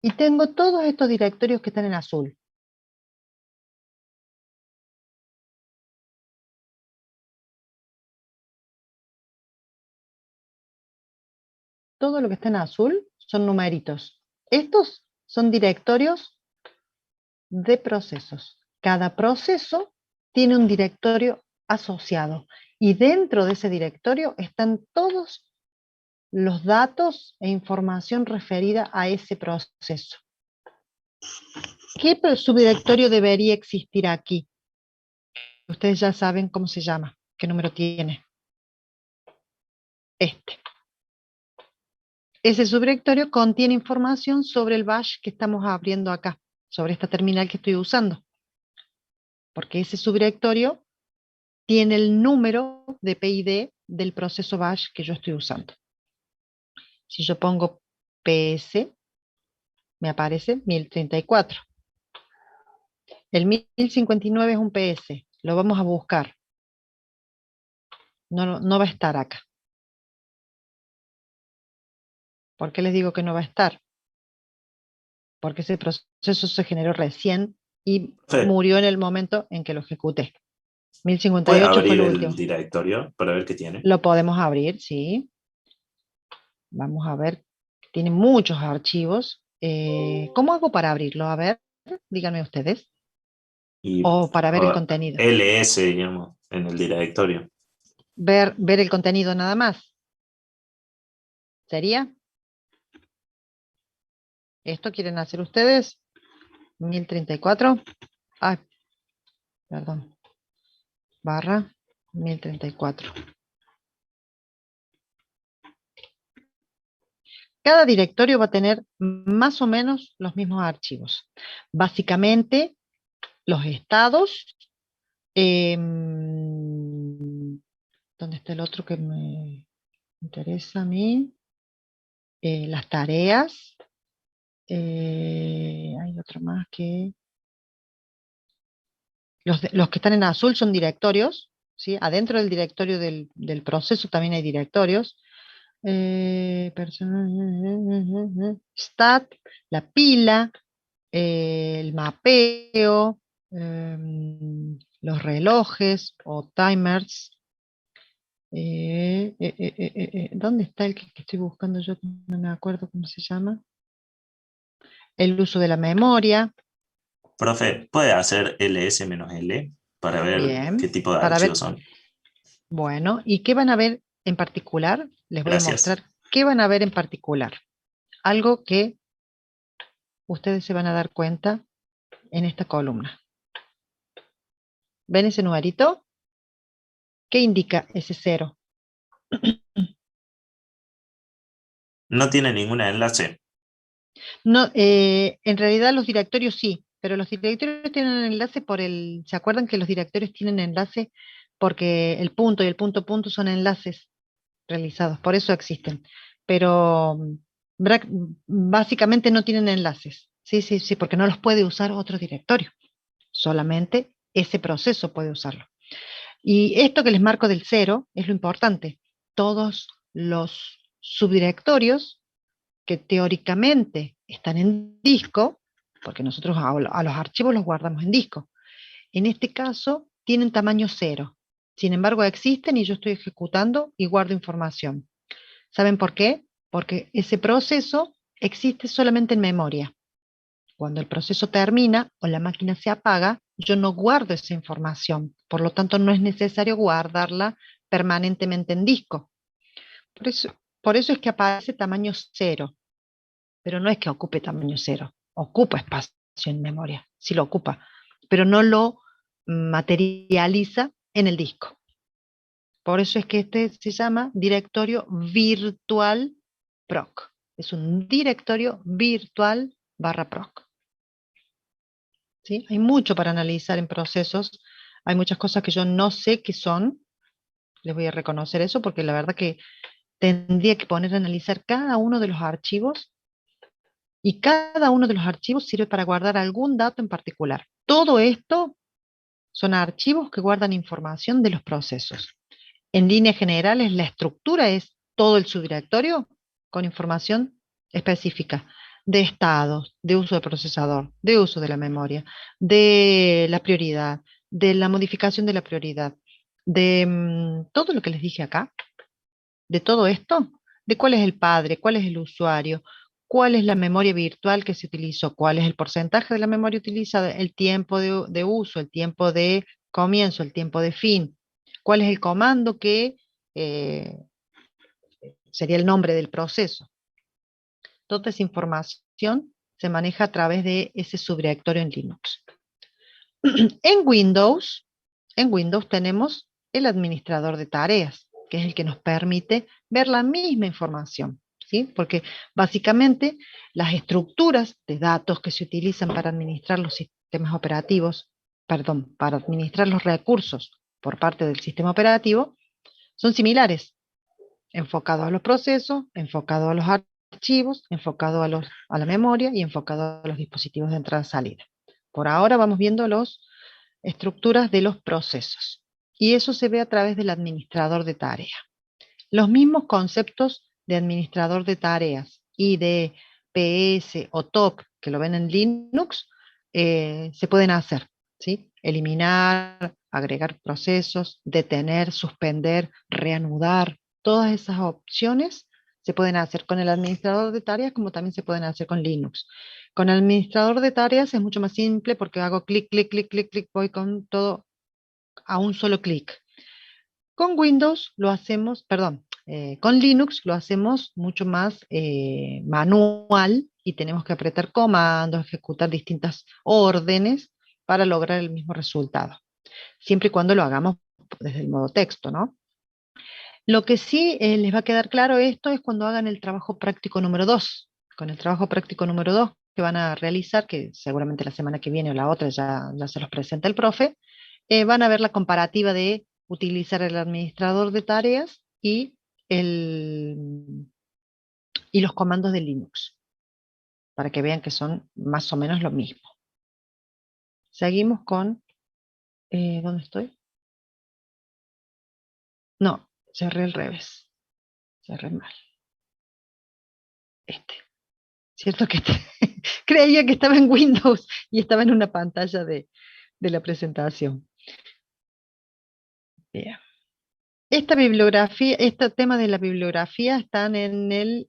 y tengo todos estos directorios que están en azul. Todo lo que está en azul son numeritos. Estos son directorios de procesos. Cada proceso tiene un directorio asociado y dentro de ese directorio están todos los datos e información referida a ese proceso. ¿Qué subdirectorio debería existir aquí? Ustedes ya saben cómo se llama, qué número tiene. Este. Ese subdirectorio contiene información sobre el bash que estamos abriendo acá, sobre esta terminal que estoy usando. Porque ese subdirectorio tiene el número de PID del proceso bash que yo estoy usando. Si yo pongo PS, me aparece 1034. El 1059 es un PS, lo vamos a buscar. No va a estar acá. ¿Por qué les digo que no va a estar? Porque ese proceso se generó recién y Sí. murió en el momento en que lo ejecuté. ¿Puedes 1058 fue abrir el el último. directorio para ver qué tiene? Lo podemos abrir, sí. Vamos a ver. Tiene muchos archivos. ¿Cómo hago para abrirlo? A ver, díganme ustedes. Y O para ver el contenido. ls, digamos, en el directorio. Ver el contenido nada más. ¿Sería? ¿Esto quieren hacer ustedes? 1034. Ay, perdón. Barra 1034. Cada directorio va a tener más o menos los mismos archivos. Básicamente, los estados. ¿Dónde está el otro que me interesa a mí? Las tareas. Hay otro más que... Los que están en azul son directorios, ¿sí? Adentro del directorio del proceso también hay directorios. Stat, la pila, el mapeo, los relojes o timers. ¿Dónde está el que estoy buscando yo? No me acuerdo cómo se llama. El uso de la memoria. Profe, ¿puede hacer ls-l para ver Bien, qué tipo de para ver. archivos son? Bueno, ¿y qué van a ver en particular? Les voy a Gracias. mostrar qué van a ver en particular. Algo que ustedes se van a dar cuenta en esta columna. ¿Ven ese numerito? ¿Qué indica ese 0? No tiene ningún enlace. No, en realidad los directorios sí, pero los directorios tienen enlace por el... ¿Se acuerdan que los directorios tienen enlace? Porque el punto y el punto punto son enlaces realizados, por eso existen. Pero básicamente no tienen enlaces. Sí, sí, sí, porque no los puede usar otro directorio. Solamente ese proceso puede usarlo. Y esto que les marco del 0 es lo importante. Todos los subdirectorios que teóricamente están en disco, porque nosotros a los archivos los guardamos en disco, en este caso tienen tamaño 0. Sin embargo, existen y yo estoy ejecutando y guardo información. ¿Saben por qué? Porque ese proceso existe solamente en memoria. Cuando el proceso termina o la máquina se apaga, yo no guardo esa información. Por lo tanto, no es necesario guardarla permanentemente en disco. Por eso es que aparece tamaño 0. Pero no es que ocupe tamaño 0. Ocupa espacio en memoria. Sí lo ocupa. Pero no lo materializa en el disco. Por eso es que este se llama directorio virtual proc. Es un directorio virtual /proc. ¿Sí? Hay mucho para analizar en procesos. Hay muchas cosas que yo no sé qué son. Les voy a reconocer eso porque la verdad que tendría que poner a analizar cada uno de los archivos y cada uno de los archivos sirve para guardar algún dato en particular. Todo esto son archivos que guardan información de los procesos. En líneas generales, la estructura es todo el subdirectorio con información específica de estados, de uso del procesador, de uso de la memoria, de la prioridad, de la modificación de la prioridad, de todo lo que les dije acá, de todo esto, de cuál es el padre, cuál es el usuario, cuál es la memoria virtual que se utilizó, cuál es el porcentaje de la memoria utilizada, el tiempo de uso, el tiempo de comienzo, el tiempo de fin, cuál es el comando que sería el nombre del proceso. Toda esa información se maneja a través de ese subdirectorio en Linux. En Windows tenemos el administrador de tareas, que es el que nos permite ver la misma información, ¿sí? Porque básicamente las estructuras de datos que se utilizan para administrar los sistemas operativos, perdón, para administrar los recursos por parte del sistema operativo, son similares, enfocado a los procesos, enfocado a los archivos, enfocado a la memoria y enfocado a los dispositivos de entrada-salida. Por ahora vamos viendo las estructuras de los procesos. Y eso se ve a través del administrador de tareas. Los mismos conceptos de administrador de tareas y de PS o top, que lo ven en Linux, se pueden hacer, ¿sí? Eliminar, agregar procesos, detener, suspender, reanudar. Todas esas opciones se pueden hacer con el administrador de tareas como también se pueden hacer con Linux. Con el administrador de tareas es mucho más simple porque hago clic, clic, clic, clic, clic, voy con todo a un solo clic. Con Windows lo hacemos, perdón, Con Linux lo hacemos mucho más manual y tenemos que apretar comandos, ejecutar distintas órdenes para lograr el mismo resultado, siempre y cuando lo hagamos desde el modo texto, ¿no? Lo que sí les va a quedar claro esto es cuando hagan el trabajo práctico número 2. Con el trabajo práctico número 2 que van a realizar, que seguramente la semana que viene o la otra ya se los presenta el profe, van a ver la comparativa de utilizar el administrador de tareas y los comandos de Linux, para que vean que son más o menos lo mismo. Seguimos con, ¿dónde estoy? No, cerré al revés, cerré mal. ¿Cierto que creía que estaba en Windows y estaba en una pantalla de la presentación? Bien. Esta bibliografía, este tema de la bibliografía están en el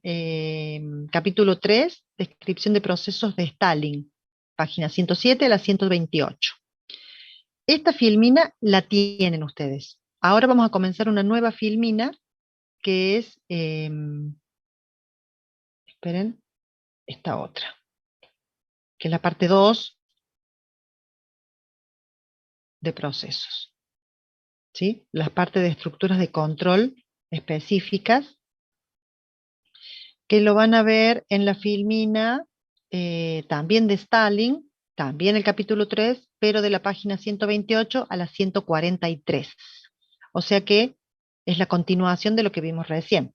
capítulo 3, descripción de procesos de Stalin, página 107 a la 128. Esta filmina la tienen ustedes. Ahora vamos a comenzar una nueva filmina que es, esperen, esta otra, que es la parte 2 de procesos. ¿Sí? Las partes de estructuras de control específicas, que lo van a ver en la filmina también de Stalin, también el capítulo 3, pero de la página 128 a la 143. O sea que es la continuación de lo que vimos recién.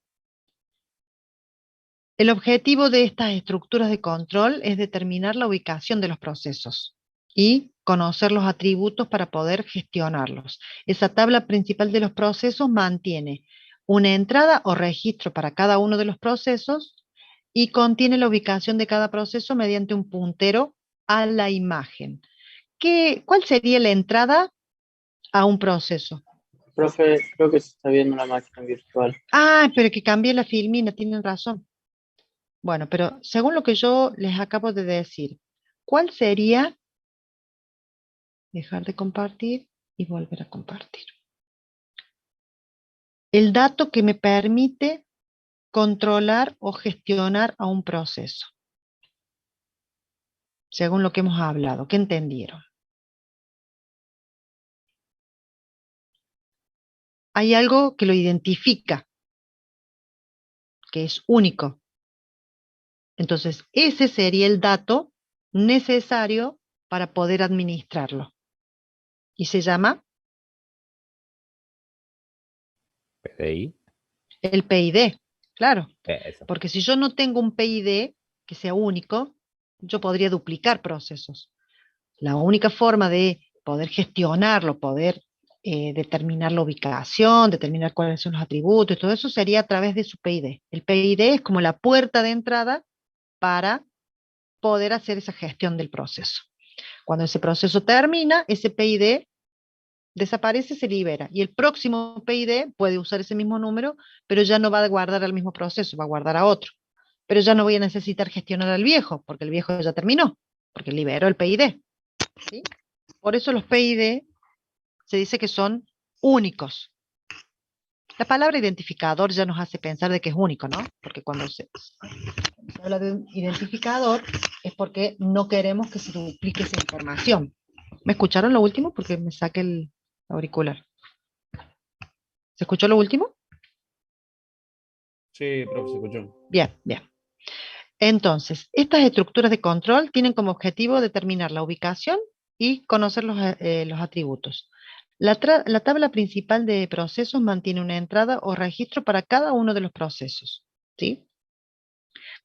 El objetivo de estas estructuras de control es determinar la ubicación de los procesos y conocer los atributos para poder gestionarlos. Esa tabla principal de los procesos mantiene una entrada o registro para cada uno de los procesos y contiene la ubicación de cada proceso mediante un puntero a la imagen. ¿Cuál sería la entrada a un proceso? Profe, creo que se está viendo una máquina virtual. Ah, pero que cambié la filmina, tienen razón. Bueno, pero según lo que yo les acabo de decir, ¿cuál sería? Dejar de compartir y volver a compartir. El dato que me permite controlar o gestionar a un proceso. Según lo que hemos hablado, ¿qué entendieron? Hay algo que lo identifica, que es único. Entonces, ese sería el dato necesario para poder administrarlo. Y se llama PDI. el PID, claro. Eso. Porque si yo no tengo un PID que sea único, yo podría duplicar procesos. La única forma de poder gestionarlo, poder determinar la ubicación, determinar cuáles son los atributos, todo eso sería a través de su PID. El PID es como la puerta de entrada para poder hacer esa gestión del proceso. Cuando ese proceso termina, ese PID desaparece, se libera. Y el próximo PID puede usar ese mismo número, pero ya no va a guardar al mismo proceso, va a guardar a otro. Pero ya no voy a necesitar gestionar al viejo, porque el viejo ya terminó, porque liberó el PID. ¿Sí? Por eso los PID se dice que son únicos. La palabra identificador ya nos hace pensar de que es único, ¿no? Porque cuando se habla de un identificador es porque no queremos que se duplique esa información. ¿Me escucharon lo último? Porque me saqué el auricular. ¿Se escuchó lo último? Sí, profe, se escuchó. Bien, bien. Entonces, estas estructuras de control tienen como objetivo determinar la ubicación y conocer los atributos. La tabla principal de procesos mantiene una entrada o registro para cada uno de los procesos, ¿sí?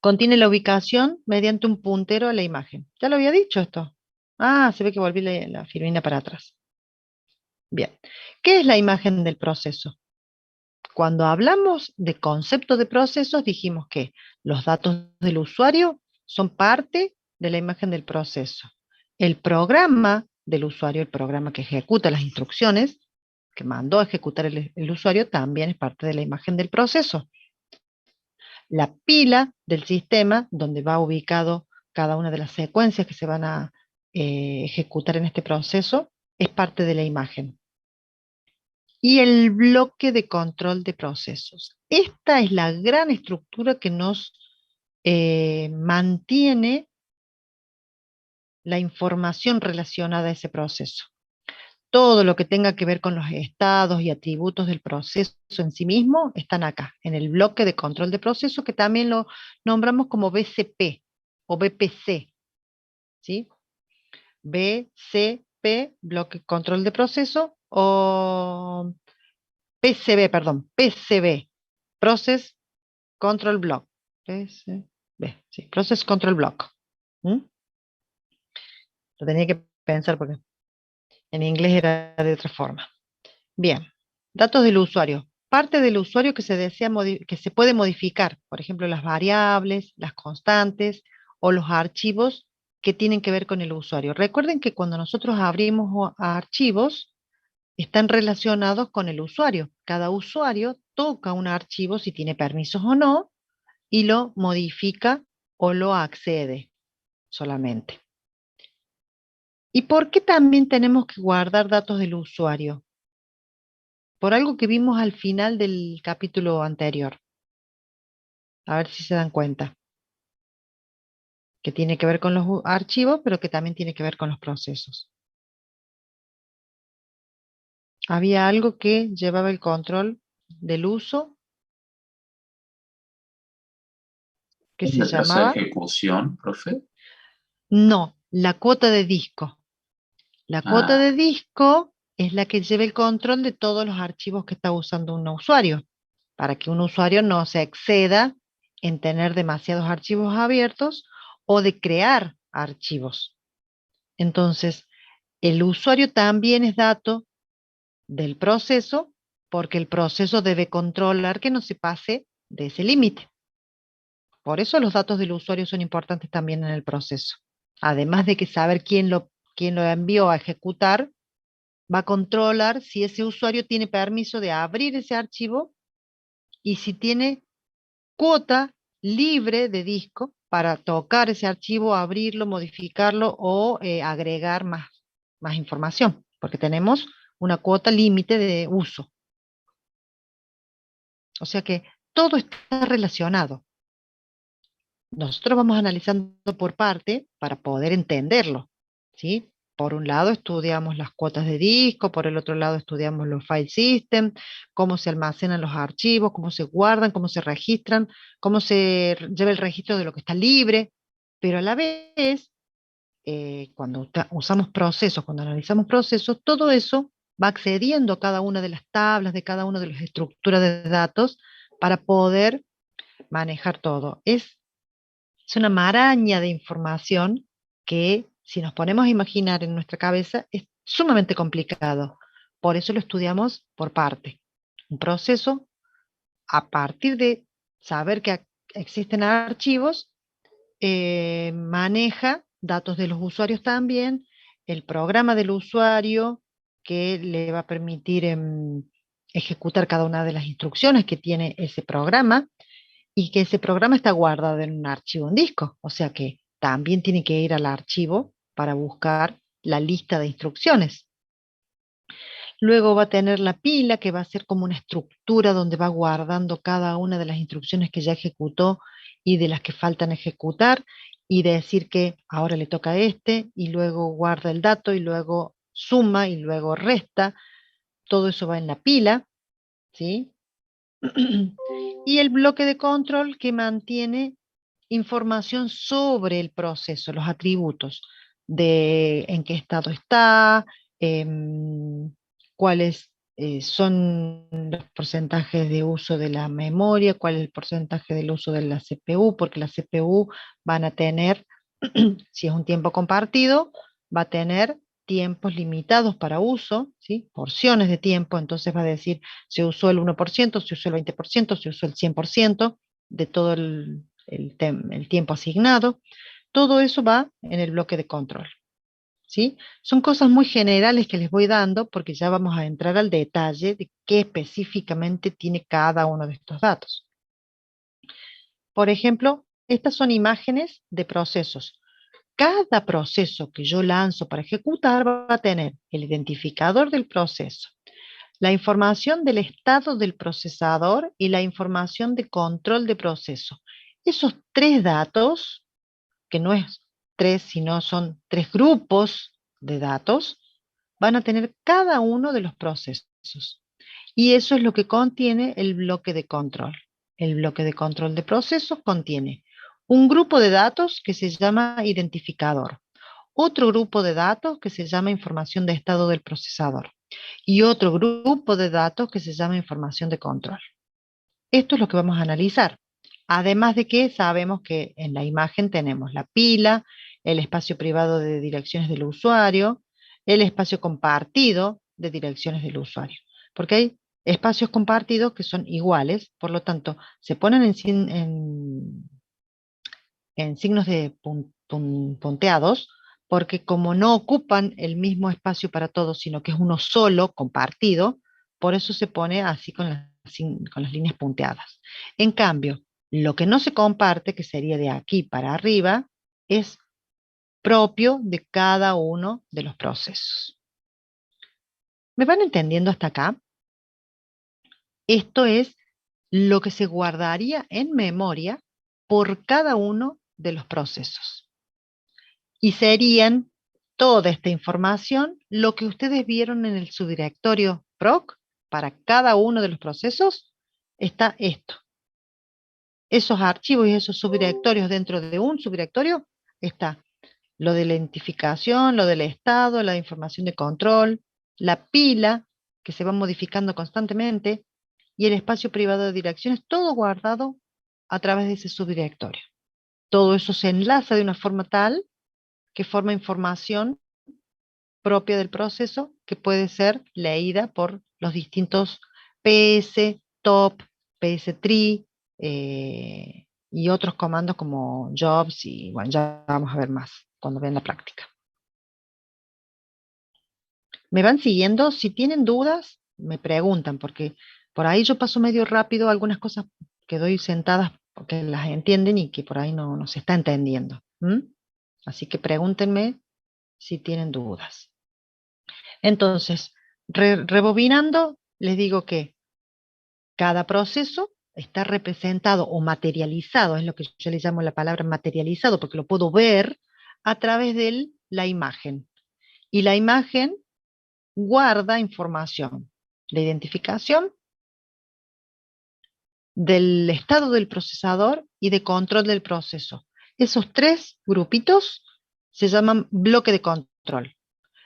Contiene la ubicación mediante un puntero a la imagen. ¿Ya lo había dicho esto? Ah, se ve que volví la filmina para atrás. Bien. ¿Qué es la imagen del proceso? Cuando hablamos de concepto de procesos, dijimos que los datos del usuario son parte de la imagen del proceso. El programa del usuario, el programa que ejecuta las instrucciones, que mandó a ejecutar el usuario, también es parte de la imagen del proceso. La pila del sistema, donde va ubicado cada una de las secuencias que se van a ejecutar en este proceso, es parte de la imagen. y el bloque de control de procesos. Esta es la gran estructura que nos mantiene la información relacionada a ese proceso. Todo lo que tenga que ver con los estados y atributos del proceso en sí mismo están acá, en el bloque de control de proceso, que también lo nombramos como BCP o BPC, ¿sí? BCP, bloque control de proceso, o PCB, perdón, PCB, Process Control Block. PCB, sí, Process Control Block. ¿Mm? Lo tenía que pensar porque en inglés era de otra forma. Bien, datos del usuario. Parte del usuario que se desea que se puede modificar, por ejemplo, las variables, las constantes o los archivos que tienen que ver con el usuario. Recuerden que cuando nosotros abrimos archivos, están relacionados con el usuario. Cada usuario toca un archivo si tiene permisos o no y lo modifica o lo accede solamente. ¿Y por qué también tenemos que guardar datos del usuario? Por algo que vimos al final del capítulo anterior. A ver si se dan cuenta. Que tiene que ver con los archivos, pero que también tiene que ver con los procesos. Había algo que llevaba el control del uso, que ¿Es se la tasa de llamaba, ejecución, profe? no, la cuota de disco. La cuota Ah, de disco es la que lleva el control de todos los archivos que está usando un usuario, para que un usuario no se exceda en tener demasiados archivos abiertos o de crear archivos. Entonces, el usuario también es dato del proceso porque el proceso debe controlar que no se pase de ese límite. Por eso los datos del usuario son importantes también en el proceso. Además de que saber quién lo envió a ejecutar, va a controlar si ese usuario tiene permiso de abrir ese archivo y si tiene cuota libre de disco para tocar ese archivo, abrirlo, modificarlo o agregar más información, porque tenemos una cuota límite de uso. O sea que todo está relacionado. Nosotros vamos analizando por parte para poder entenderlo, ¿sí? Por un lado estudiamos las cuotas de disco, por el otro lado estudiamos los file system, cómo se almacenan los archivos, cómo se guardan, cómo se registran, cómo se lleva el registro de lo que está libre, pero a la vez, cuando usamos procesos, cuando analizamos procesos, todo eso va accediendo a cada una de las tablas, de cada una de las estructuras de datos para poder manejar todo. Es una maraña de información que, si nos ponemos a imaginar en nuestra cabeza, es sumamente complicado. Por eso lo estudiamos por parte. Un proceso, a partir de saber que existen archivos, maneja datos de los usuarios también, el programa del usuario que le va a permitir ejecutar cada una de las instrucciones que tiene ese programa, y que ese programa está guardado en un archivo en disco, o sea que también tiene que ir al archivo para buscar la lista de instrucciones. Luego va a tener la pila, que va a ser como una estructura donde va guardando cada una de las instrucciones que ya ejecutó y de las que faltan ejecutar, y decir que ahora le toca a este, y luego guarda el dato, y luego suma, y luego resta. Todo eso va en la pila, ¿sí? Y el bloque de control que mantiene información sobre el proceso, los atributos de en qué estado está, cuáles son los porcentajes de uso de la memoria, cuál es el porcentaje del uso de la CPU, porque la CPU van a tener, si es un tiempo compartido, va a tener tiempos limitados para uso, ¿sí? Porciones de tiempo, entonces va a decir, se usó el 1%, se usó el 20%, se usó el 100% de todo el tiempo asignado. Todo eso va en el bloque de control, ¿sí? Son cosas muy generales que les voy dando porque ya vamos a entrar al detalle de qué específicamente tiene cada uno de estos datos. Por ejemplo, estas son imágenes de procesos. Cada proceso que yo lanzo para ejecutar va a tener el identificador del proceso, la información del estado del procesador y la información de control de proceso. Esos tres datos, que no es tres, sino son tres grupos de datos, van a tener cada uno de los procesos. Y eso es lo que contiene el bloque de control. El bloque de control de procesos contiene un grupo de datos que se llama identificador, otro grupo de datos que se llama información de estado del procesador y otro grupo de datos que se llama información de control. Esto es lo que vamos a analizar. Además de que sabemos que en la imagen tenemos la pila, el espacio privado de direcciones del usuario, el espacio compartido de direcciones del usuario. Porque hay espacios compartidos que son iguales, por lo tanto, se ponen en signos de punteados, porque como no ocupan el mismo espacio para todos, sino que es uno solo, compartido, por eso se pone así con las líneas punteadas. En cambio, lo que no se comparte, que sería de aquí para arriba, es propio de cada uno de los procesos. ¿Me van entendiendo hasta acá? Esto es lo que se guardaría en memoria por cada uno de los procesos. Y serían toda esta información lo que ustedes vieron en el subdirectorio proc. Para cada uno de los procesos está esto. Esos archivos y esos subdirectorios dentro de un subdirectorio está lo de la identificación, lo del estado, la información de control, la pila que se va modificando constantemente y el espacio privado de direcciones, todo guardado a través de ese subdirectorio. Todo eso se enlaza de una forma tal que forma información propia del proceso que puede ser leída por los distintos PS, top, PS3 y otros comandos como jobs y bueno, ya vamos a ver más cuando vean la práctica. ¿Me van siguiendo? Si tienen dudas, me preguntan, porque por ahí yo paso medio rápido algunas cosas que doy sentadas porque las entienden y que por ahí no se está entendiendo. Así que pregúntenme si tienen dudas. Entonces, rebobinando, les digo que cada proceso está representado o materializado, es lo que yo le llamo la palabra materializado, porque lo puedo ver a través de la imagen. Y la imagen guarda información de identificación, del estado del procesador y de control del proceso. Esos tres grupitos se llaman bloque de control.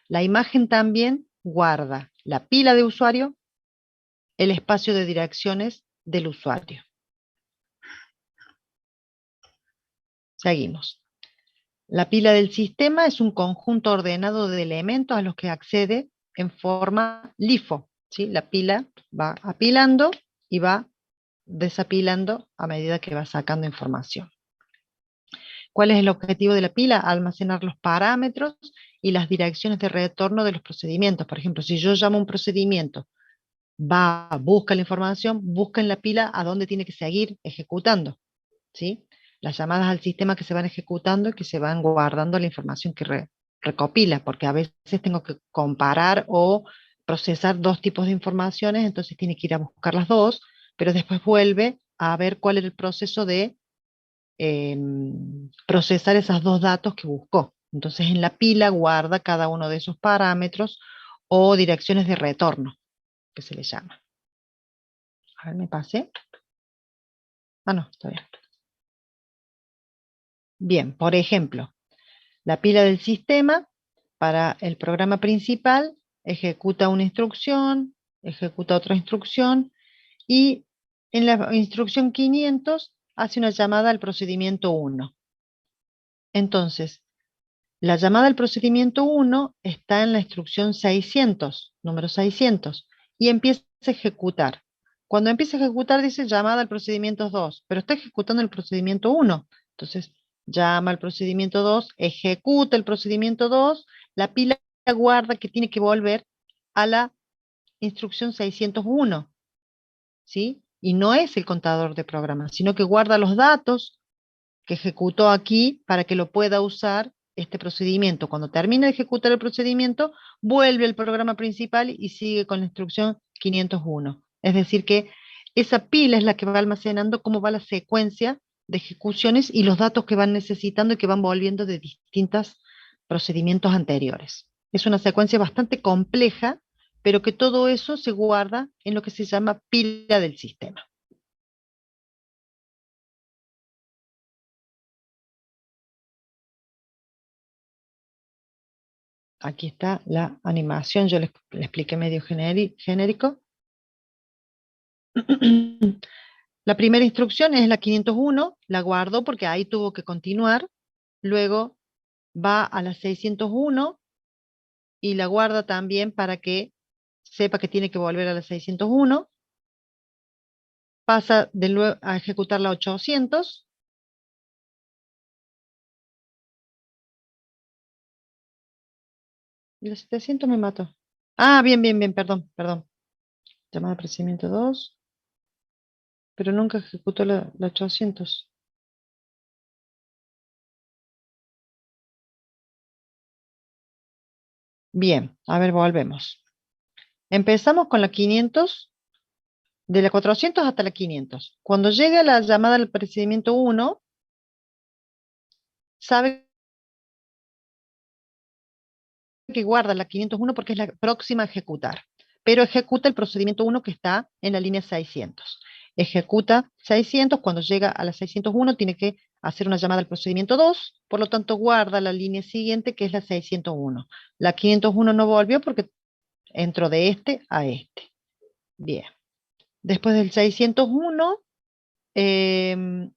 La imagen también guarda la pila de usuario, el espacio de direcciones del usuario. Seguimos. La pila del sistema es un conjunto ordenado de elementos a los que accede en forma LIFO. ¿Sí? La pila va apilando y va desapilando a medida que va sacando información. ¿Cuál es el objetivo de la pila? Almacenar los parámetros y las direcciones de retorno de los procedimientos. Por ejemplo, si yo llamo un procedimiento, busca la información, busca en la pila a dónde tiene que seguir ejecutando. ¿Sí? Las llamadas al sistema que se van ejecutando y que se van guardando la información que recopila, porque a veces tengo que comparar o procesar dos tipos de informaciones, entonces tiene que ir a buscar las dos, pero después vuelve a ver cuál es el proceso de procesar esos dos datos que buscó. Entonces en la pila guarda cada uno de esos parámetros o direcciones de retorno, que se le llama. A ver, me pasé. No, está bien. Bien, por ejemplo, la pila del sistema para el programa principal ejecuta una instrucción, ejecuta otra instrucción y en la instrucción 500 hace una llamada al procedimiento 1. Entonces, la llamada al procedimiento 1 está en la instrucción 600, número 600, y empieza a ejecutar. Cuando empieza a ejecutar dice llamada al procedimiento 2, pero está ejecutando el procedimiento 1. Entonces, llama al procedimiento 2, ejecuta el procedimiento 2, la pila guarda que tiene que volver a la instrucción 601, ¿sí? Y no es el contador de programas, sino que guarda los datos que ejecutó aquí para que lo pueda usar este procedimiento. Cuando termina de ejecutar el procedimiento, vuelve al programa principal y sigue con la instrucción 501. Es decir que esa pila es la que va almacenando cómo va la secuencia de ejecuciones y los datos que van necesitando y que van volviendo de distintos procedimientos anteriores. Es una secuencia bastante compleja, pero que todo eso se guarda en lo que se llama pila del sistema. Aquí está la animación, yo le expliqué medio genérico. La primera instrucción es la 501, la guardo porque ahí tuvo que continuar. Luego va a la 601 y la guarda también para que sepa que tiene que volver a la 601. Pasa de nuevo a ejecutar la 800. Y la 700 me mató. Ah, bien, perdón. Llamada de procedimiento 2. Pero nunca ejecutó la 800. Bien, a ver, volvemos. Empezamos con la 500, de la 400 hasta la 500. Cuando llega la llamada al procedimiento 1, sabe que guarda la 501 porque es la próxima a ejecutar, pero ejecuta el procedimiento 1 que está en la línea 600. Ejecuta 600, cuando llega a la 601 tiene que hacer una llamada al procedimiento 2, por lo tanto guarda la línea siguiente que es la 601. La 501 no volvió porque entró de este a este. Bien. Después del 601,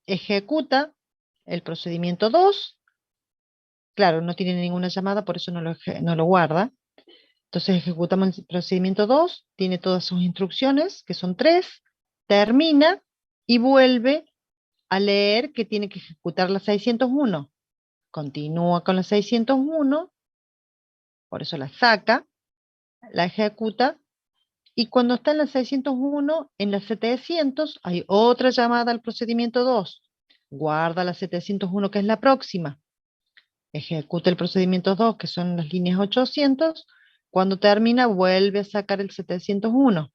ejecuta el procedimiento 2. Claro, no tiene ninguna llamada, por eso no lo guarda. Entonces ejecutamos el procedimiento 2, tiene todas sus instrucciones, que son 3, termina y vuelve a leer que tiene que ejecutar la 601. Continúa con la 601, por eso la saca, la ejecuta, y cuando está en la 601, en la 700 hay otra llamada al procedimiento 2. Guarda la 701 que es la próxima. Ejecuta el procedimiento 2 que son las líneas 800. Cuando termina vuelve a sacar el 701.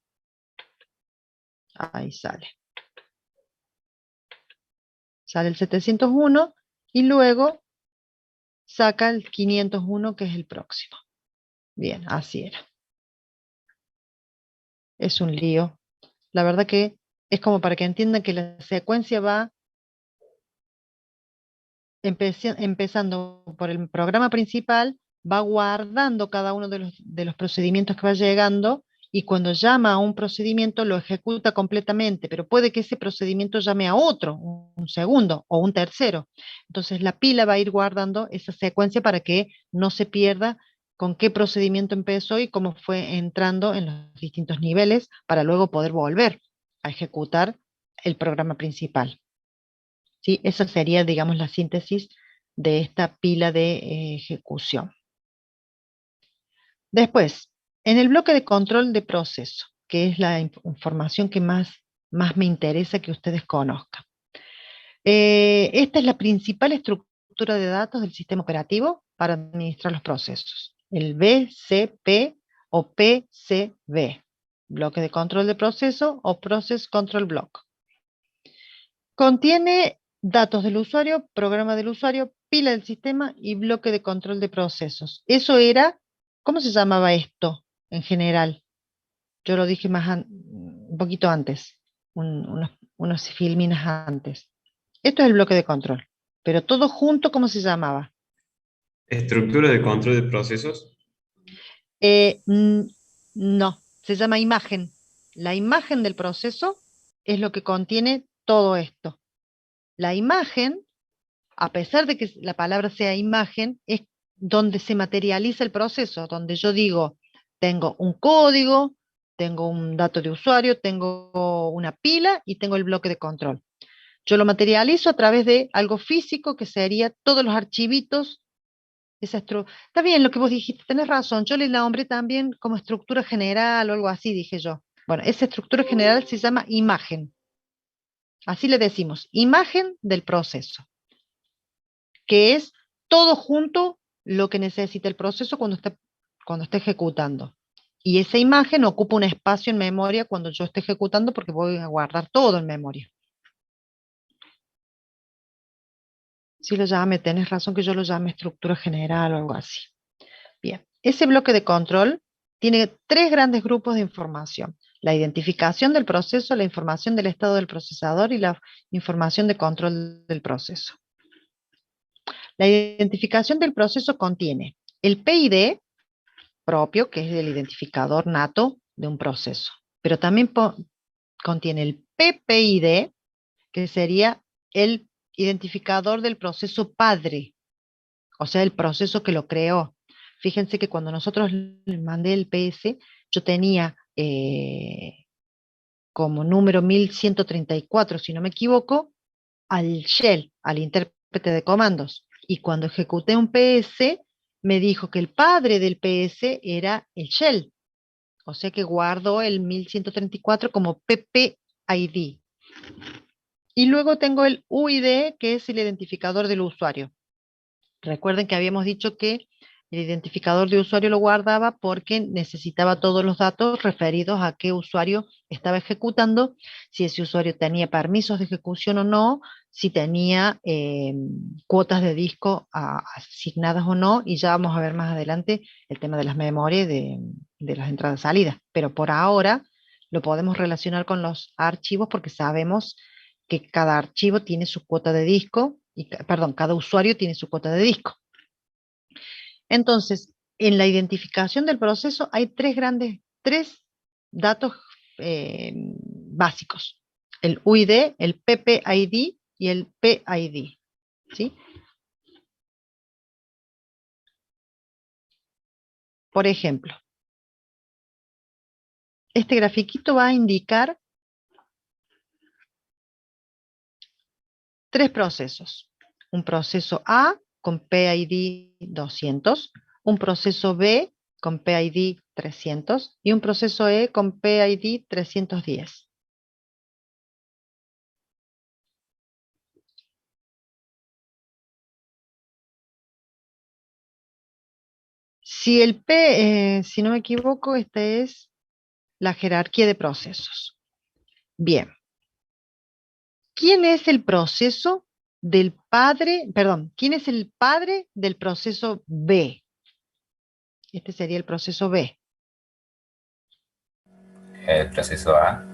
Ahí sale. Sale el 701 y luego saca el 501 que es el próximo. Bien, así era. Es un lío. La verdad que es como para que entiendan que la secuencia va empezando por el programa principal, va guardando cada uno de los procedimientos que va llegando y cuando llama a un procedimiento lo ejecuta completamente, pero puede que ese procedimiento llame a otro, un segundo o un tercero. Entonces la pila va a ir guardando esa secuencia para que no se pierda con qué procedimiento empezó y cómo fue entrando en los distintos niveles para luego poder volver a ejecutar el programa principal. ¿Sí? Esa sería, digamos, la síntesis de esta pila de ejecución. Después, en el bloque de control de proceso, que es la información que más me interesa que ustedes conozcan. Esta es la principal estructura de datos del sistema operativo para administrar los procesos. El BCP o PCB, bloque de control de proceso o Process Control Block. Contiene datos del usuario, programa del usuario, pila del sistema y bloque de control de procesos. Eso era, ¿cómo se llamaba esto en general? Yo lo dije un poquito antes, unos filminas antes. Esto es el bloque de control, pero todo junto, ¿cómo se llamaba? ¿Estructura de control de procesos? No, se llama imagen. La imagen del proceso es lo que contiene todo esto. La imagen, a pesar de que la palabra sea imagen, es donde se materializa el proceso, donde yo digo, tengo un código, tengo un dato de usuario, tengo una pila y tengo el bloque de control. Yo lo materializo a través de algo físico que sería todos los archivitos. Está bien lo que vos dijiste, tenés razón, yo le nombré también como estructura general o algo así, dije yo. Bueno, esa estructura general se llama imagen. Así le decimos, imagen del proceso, que es todo junto lo que necesita el proceso cuando esté ejecutando. Y esa imagen ocupa un espacio en memoria cuando yo esté ejecutando porque voy a guardar todo en memoria. Si lo llame, tenés razón que yo lo llame estructura general o algo así. Bien, ese bloque de control tiene 3 grandes grupos de información. La identificación del proceso, la información del estado del procesador y la información de control del proceso. La identificación del proceso contiene el PID propio, que es el identificador nato de un proceso, pero también contiene el PPID, que sería el identificador del proceso padre, o sea, el proceso que lo creó. Fíjense que cuando nosotros le mandé el PS, yo tenía como número 1134, si no me equivoco, al shell, al intérprete de comandos. Y cuando ejecuté un PS, me dijo que el padre del PS era el shell. O sea que guardo el 1134 como PPID. Y luego tengo el UID, que es el identificador del usuario. Recuerden que habíamos dicho que el identificador de usuario lo guardaba porque necesitaba todos los datos referidos a qué usuario estaba ejecutando, si ese usuario tenía permisos de ejecución o no, si tenía cuotas de disco asignadas o no, y ya vamos a ver más adelante el tema de las memorias de las entradas y salidas. Pero por ahora lo podemos relacionar con los archivos porque sabemos que cada archivo tiene su cuota de disco, perdón, cada usuario tiene su cuota de disco. Entonces, en la identificación del proceso hay tres datos básicos. El UID, el PPID y el PID. ¿Sí? Por ejemplo, este grafiquito va a indicar 3 procesos. Un proceso A con PID 200, un proceso B con PID 300 y un proceso E con PID 310. Si no me equivoco, esta es la jerarquía de procesos. Bien. ¿Quién es el proceso del padre, perdón, quién es el padre del proceso B? Este sería el proceso B. El proceso A,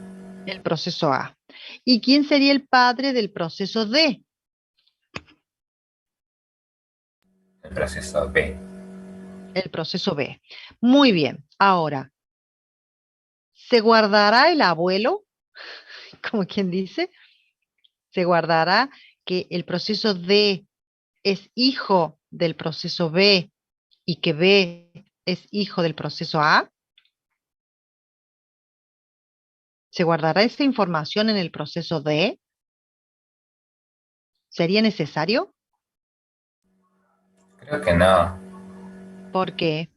El proceso A. ¿Y quién sería el padre del proceso D? el proceso B. El proceso B. Muy bien. Ahora, ¿se guardará el abuelo? Como quien dice, se guardará que el proceso D es hijo del proceso B y que B es hijo del proceso A. ¿Se guardará esa información en el proceso D? ¿Sería necesario? Creo que no. ¿Por qué?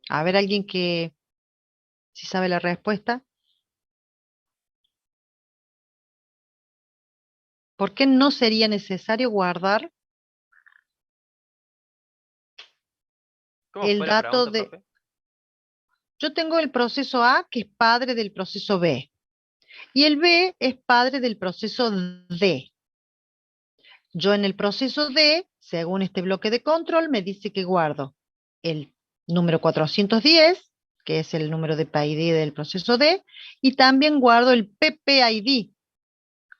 A ver, alguien que si sabe la respuesta. ¿Por qué no sería necesario guardar ¿Cómo el fue la dato pregunta, de... profe? Yo tengo el proceso A, que es padre del proceso B, y el B es padre del proceso D. Yo en el proceso D, según este bloque de control, me dice que guardo el número 410, que es el número de PID del proceso D, y también guardo el PPID,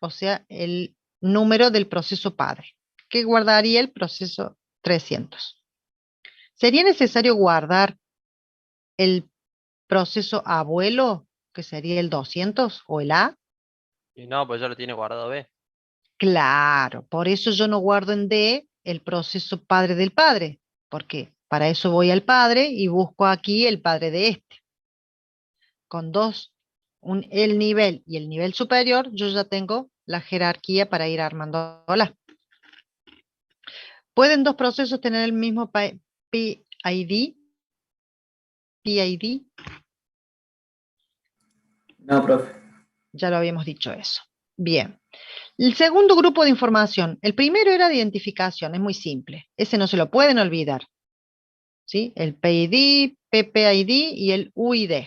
o sea, el número del proceso padre, que guardaría el proceso 300. ¿Sería necesario guardar el proceso abuelo, que sería el 200 o el A? Y no, pues ya lo tiene guardado B. Claro, por eso yo no guardo en D el proceso padre del padre, porque para eso voy al padre y busco aquí el padre de este. Con el nivel y el nivel superior, yo ya tengo la jerarquía para ir armándola. ¿Pueden 2 procesos tener el mismo PID? ¿PID? No, profe. Ya lo habíamos dicho eso. Bien. El segundo grupo de información. El primero era de identificación, es muy simple. Ese no se lo pueden olvidar. ¿Sí? El PID, PPID y el UID.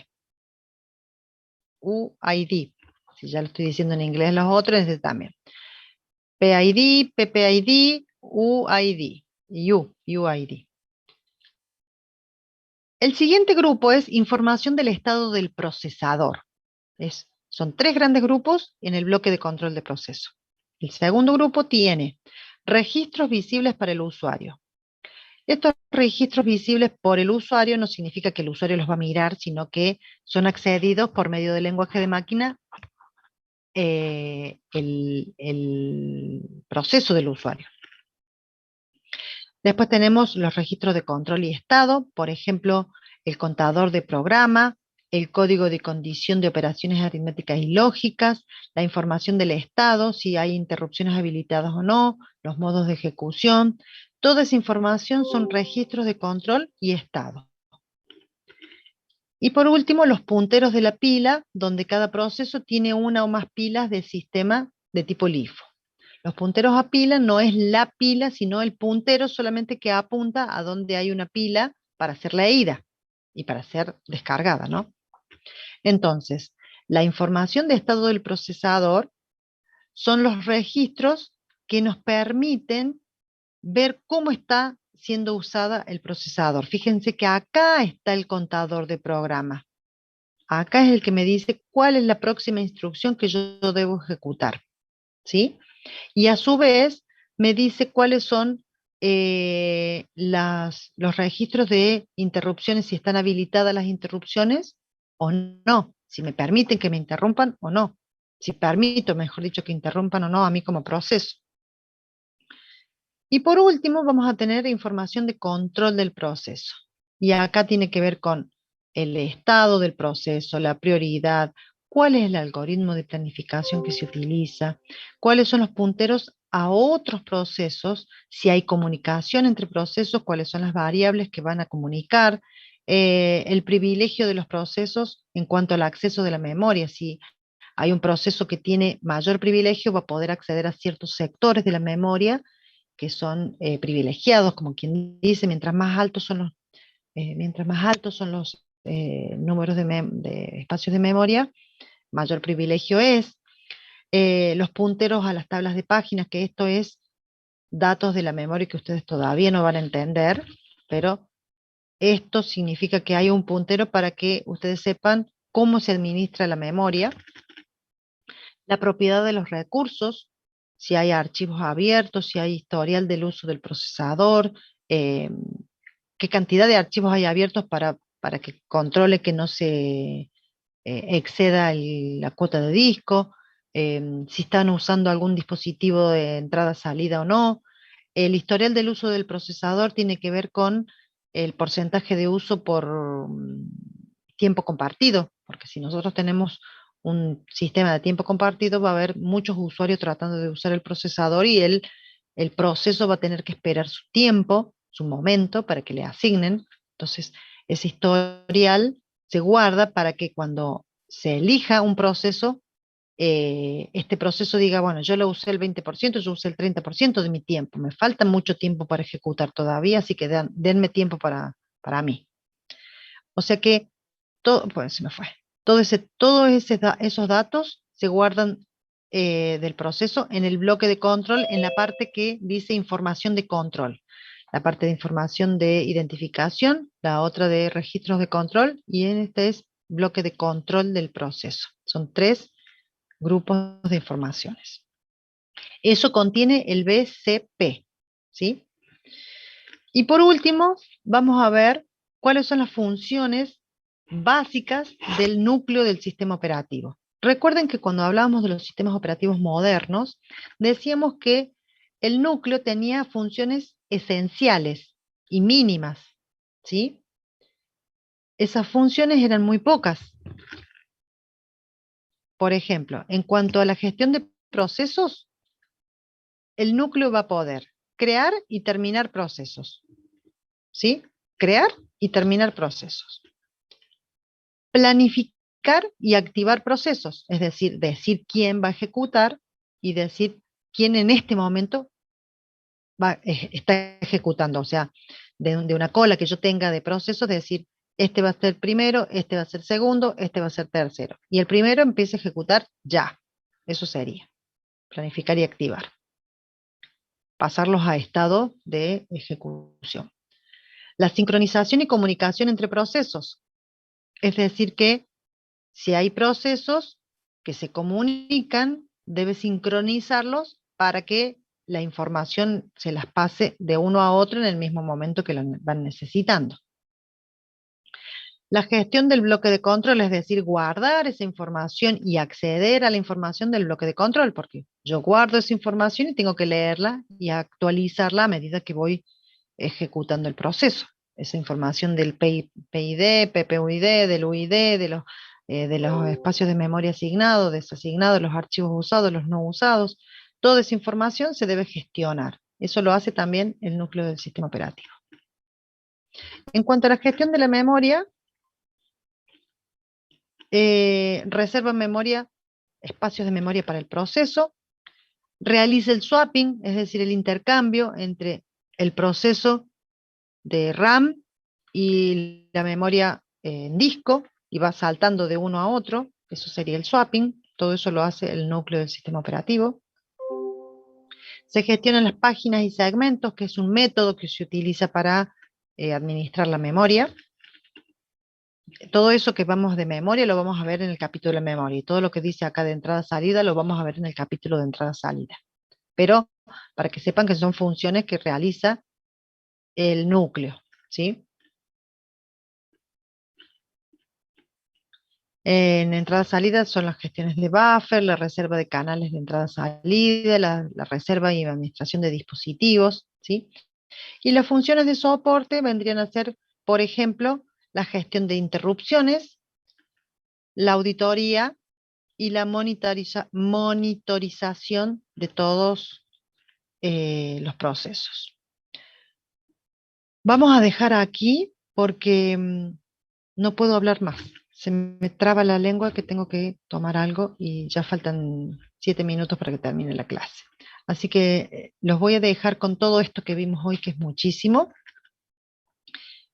UID. Si ya lo estoy diciendo en inglés los otros, ese también. PID, PPID, UID. UID. El siguiente grupo es información del estado del procesador. Son 3 grandes grupos en el bloque de control de proceso. El segundo grupo tiene registros visibles para el usuario. Estos registros visibles por el usuario no significa que el usuario los va a mirar, sino que son accedidos por medio del lenguaje de máquina el proceso del usuario. Después tenemos los registros de control y estado, por ejemplo, el contador de programa, el código de condición de operaciones aritméticas y lógicas, la información del estado, si hay interrupciones habilitadas o no, los modos de ejecución. Toda esa información son registros de control y estado. Y por último, los punteros de la pila, donde cada proceso tiene una o más pilas de sistema de tipo LIFO. Los punteros a pila no es la pila, sino el puntero solamente que apunta a donde hay una pila para ser leída y para ser descargada, ¿no? Entonces, la información de estado del procesador son los registros que nos permiten ver cómo está siendo usada el procesador. Fíjense que acá está el contador de programa. Acá es el que me dice cuál es la próxima instrucción que yo debo ejecutar, ¿sí? Y a su vez me dice cuáles son los registros de interrupciones, si están habilitadas las interrupciones o no, si me permiten que me interrumpan o no, si permito, mejor dicho, que interrumpan o no a mí como proceso. Y por último vamos a tener información de control del proceso. Y acá tiene que ver con el estado del proceso, la prioridad, cuál es el algoritmo de planificación que se utiliza, cuáles son los punteros a otros procesos, si hay comunicación entre procesos, cuáles son las variables que van a comunicar, el privilegio de los procesos en cuanto al acceso de la memoria. Si hay un proceso que tiene mayor privilegio, va a poder acceder a ciertos sectores de la memoria que son privilegiados, como quien dice, mientras más altos son los números de espacios de memoria, mayor privilegio es. Los punteros a las tablas de páginas, que esto es datos de la memoria que ustedes todavía no van a entender, pero esto significa que hay un puntero para que ustedes sepan cómo se administra la memoria. La propiedad de los recursos, si hay archivos abiertos, si hay historial del uso del procesador, qué cantidad de archivos hay abiertos para que controle que no se exceda la cuota de disco, si están usando algún dispositivo de entrada-salida o no. El historial del uso del procesador tiene que ver con el porcentaje de uso por tiempo compartido, porque si nosotros tenemos un sistema de tiempo compartido, va a haber muchos usuarios tratando de usar el procesador y el proceso va a tener que esperar su tiempo, su momento, para que le asignen. Entonces, ese historial se guarda para que cuando se elija un proceso, este proceso diga, bueno, yo lo usé el 20%, yo usé el 30% de mi tiempo, me falta mucho tiempo para ejecutar todavía, así que denme tiempo para mí. O sea que, pues se me fue. Todos esos datos se guardan del proceso en el bloque de control, en la parte que dice información de control. La parte de información de identificación, la otra de registros de control, y en este es bloque de control del proceso. Son 3 grupos de informaciones. Eso contiene el BCP, ¿sí? Y por último, vamos a ver cuáles son las funciones básicas del núcleo del sistema operativo. Recuerden que cuando hablábamos de los sistemas operativos modernos, decíamos que el núcleo tenía funciones esenciales y mínimas, ¿sí? Esas funciones eran muy pocas. Por ejemplo, en cuanto a la gestión de procesos, el núcleo va a poder crear y terminar procesos, ¿sí? Crear y terminar procesos. Planificar y activar procesos, es decir quién va a ejecutar y decir quién en este momento está ejecutando, o sea, de una cola que yo tenga de procesos, decir, este va a ser primero, este va a ser segundo, este va a ser tercero. Y el primero empieza a ejecutar ya. Eso sería planificar y activar. Pasarlos a estado de ejecución. La sincronización y comunicación entre procesos. Es decir que si hay procesos que se comunican, debe sincronizarlos para que la información se las pase de uno a otro en el mismo momento que lo van necesitando. La gestión del bloque de control, es decir, guardar esa información y acceder a la información del bloque de control, porque yo guardo esa información y tengo que leerla y actualizarla a medida que voy ejecutando el proceso. Esa información del PID, PPUID, del UID, de los espacios de memoria asignados, desasignados, los archivos usados, los no usados, toda esa información se debe gestionar. Eso lo hace también el núcleo del sistema operativo. En cuanto a la gestión de la memoria, reserva memoria, espacios de memoria para el proceso, realiza el swapping, es decir, el intercambio entre el proceso de RAM y la memoria en disco, y va saltando de uno a otro, eso sería el swapping, todo eso lo hace el núcleo del sistema operativo. Se gestionan las páginas y segmentos, que es un método que se utiliza para administrar la memoria. Todo eso que vamos de memoria lo vamos a ver en el capítulo de memoria, y todo lo que dice acá de entrada-salida lo vamos a ver en el capítulo de entrada-salida. Pero para que sepan que son funciones que realiza el núcleo, ¿sí? En entrada-salida son las gestiones de buffer, la reserva de canales de entrada-salida, la reserva y administración de dispositivos, ¿sí? Y las funciones de soporte vendrían a ser, por ejemplo, la gestión de interrupciones, la auditoría y la monitorización de todos los procesos. Vamos a dejar aquí porque no puedo hablar más. Se me traba la lengua que tengo que tomar algo y ya faltan 7 minutos para que termine la clase. Así que los voy a dejar con todo esto que vimos hoy, que es muchísimo.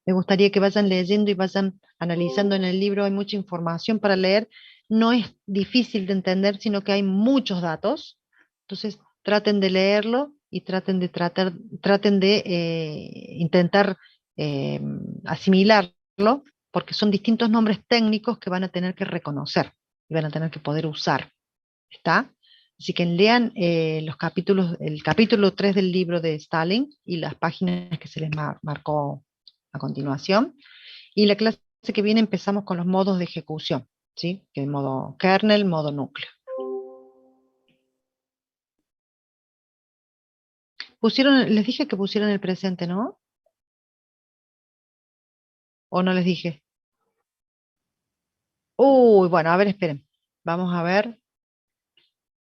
Me gustaría que vayan leyendo y vayan analizando en el libro, hay mucha información para leer. No es difícil de entender, sino que hay muchos datos. Entonces, traten de leerlo y traten de intentar asimilarlo, porque son distintos nombres técnicos que van a tener que reconocer y van a tener que poder usar. ¿Está? Así que lean los capítulos, el capítulo 3 del libro de Stalin y las páginas que se les marcó a continuación. Y la clase que viene empezamos con los modos de ejecución, ¿sí? Que es modo kernel, modo núcleo. Les dije que pusieran el presente, ¿no? ¿O no les dije? Uy, bueno, a ver, esperen. Vamos a ver.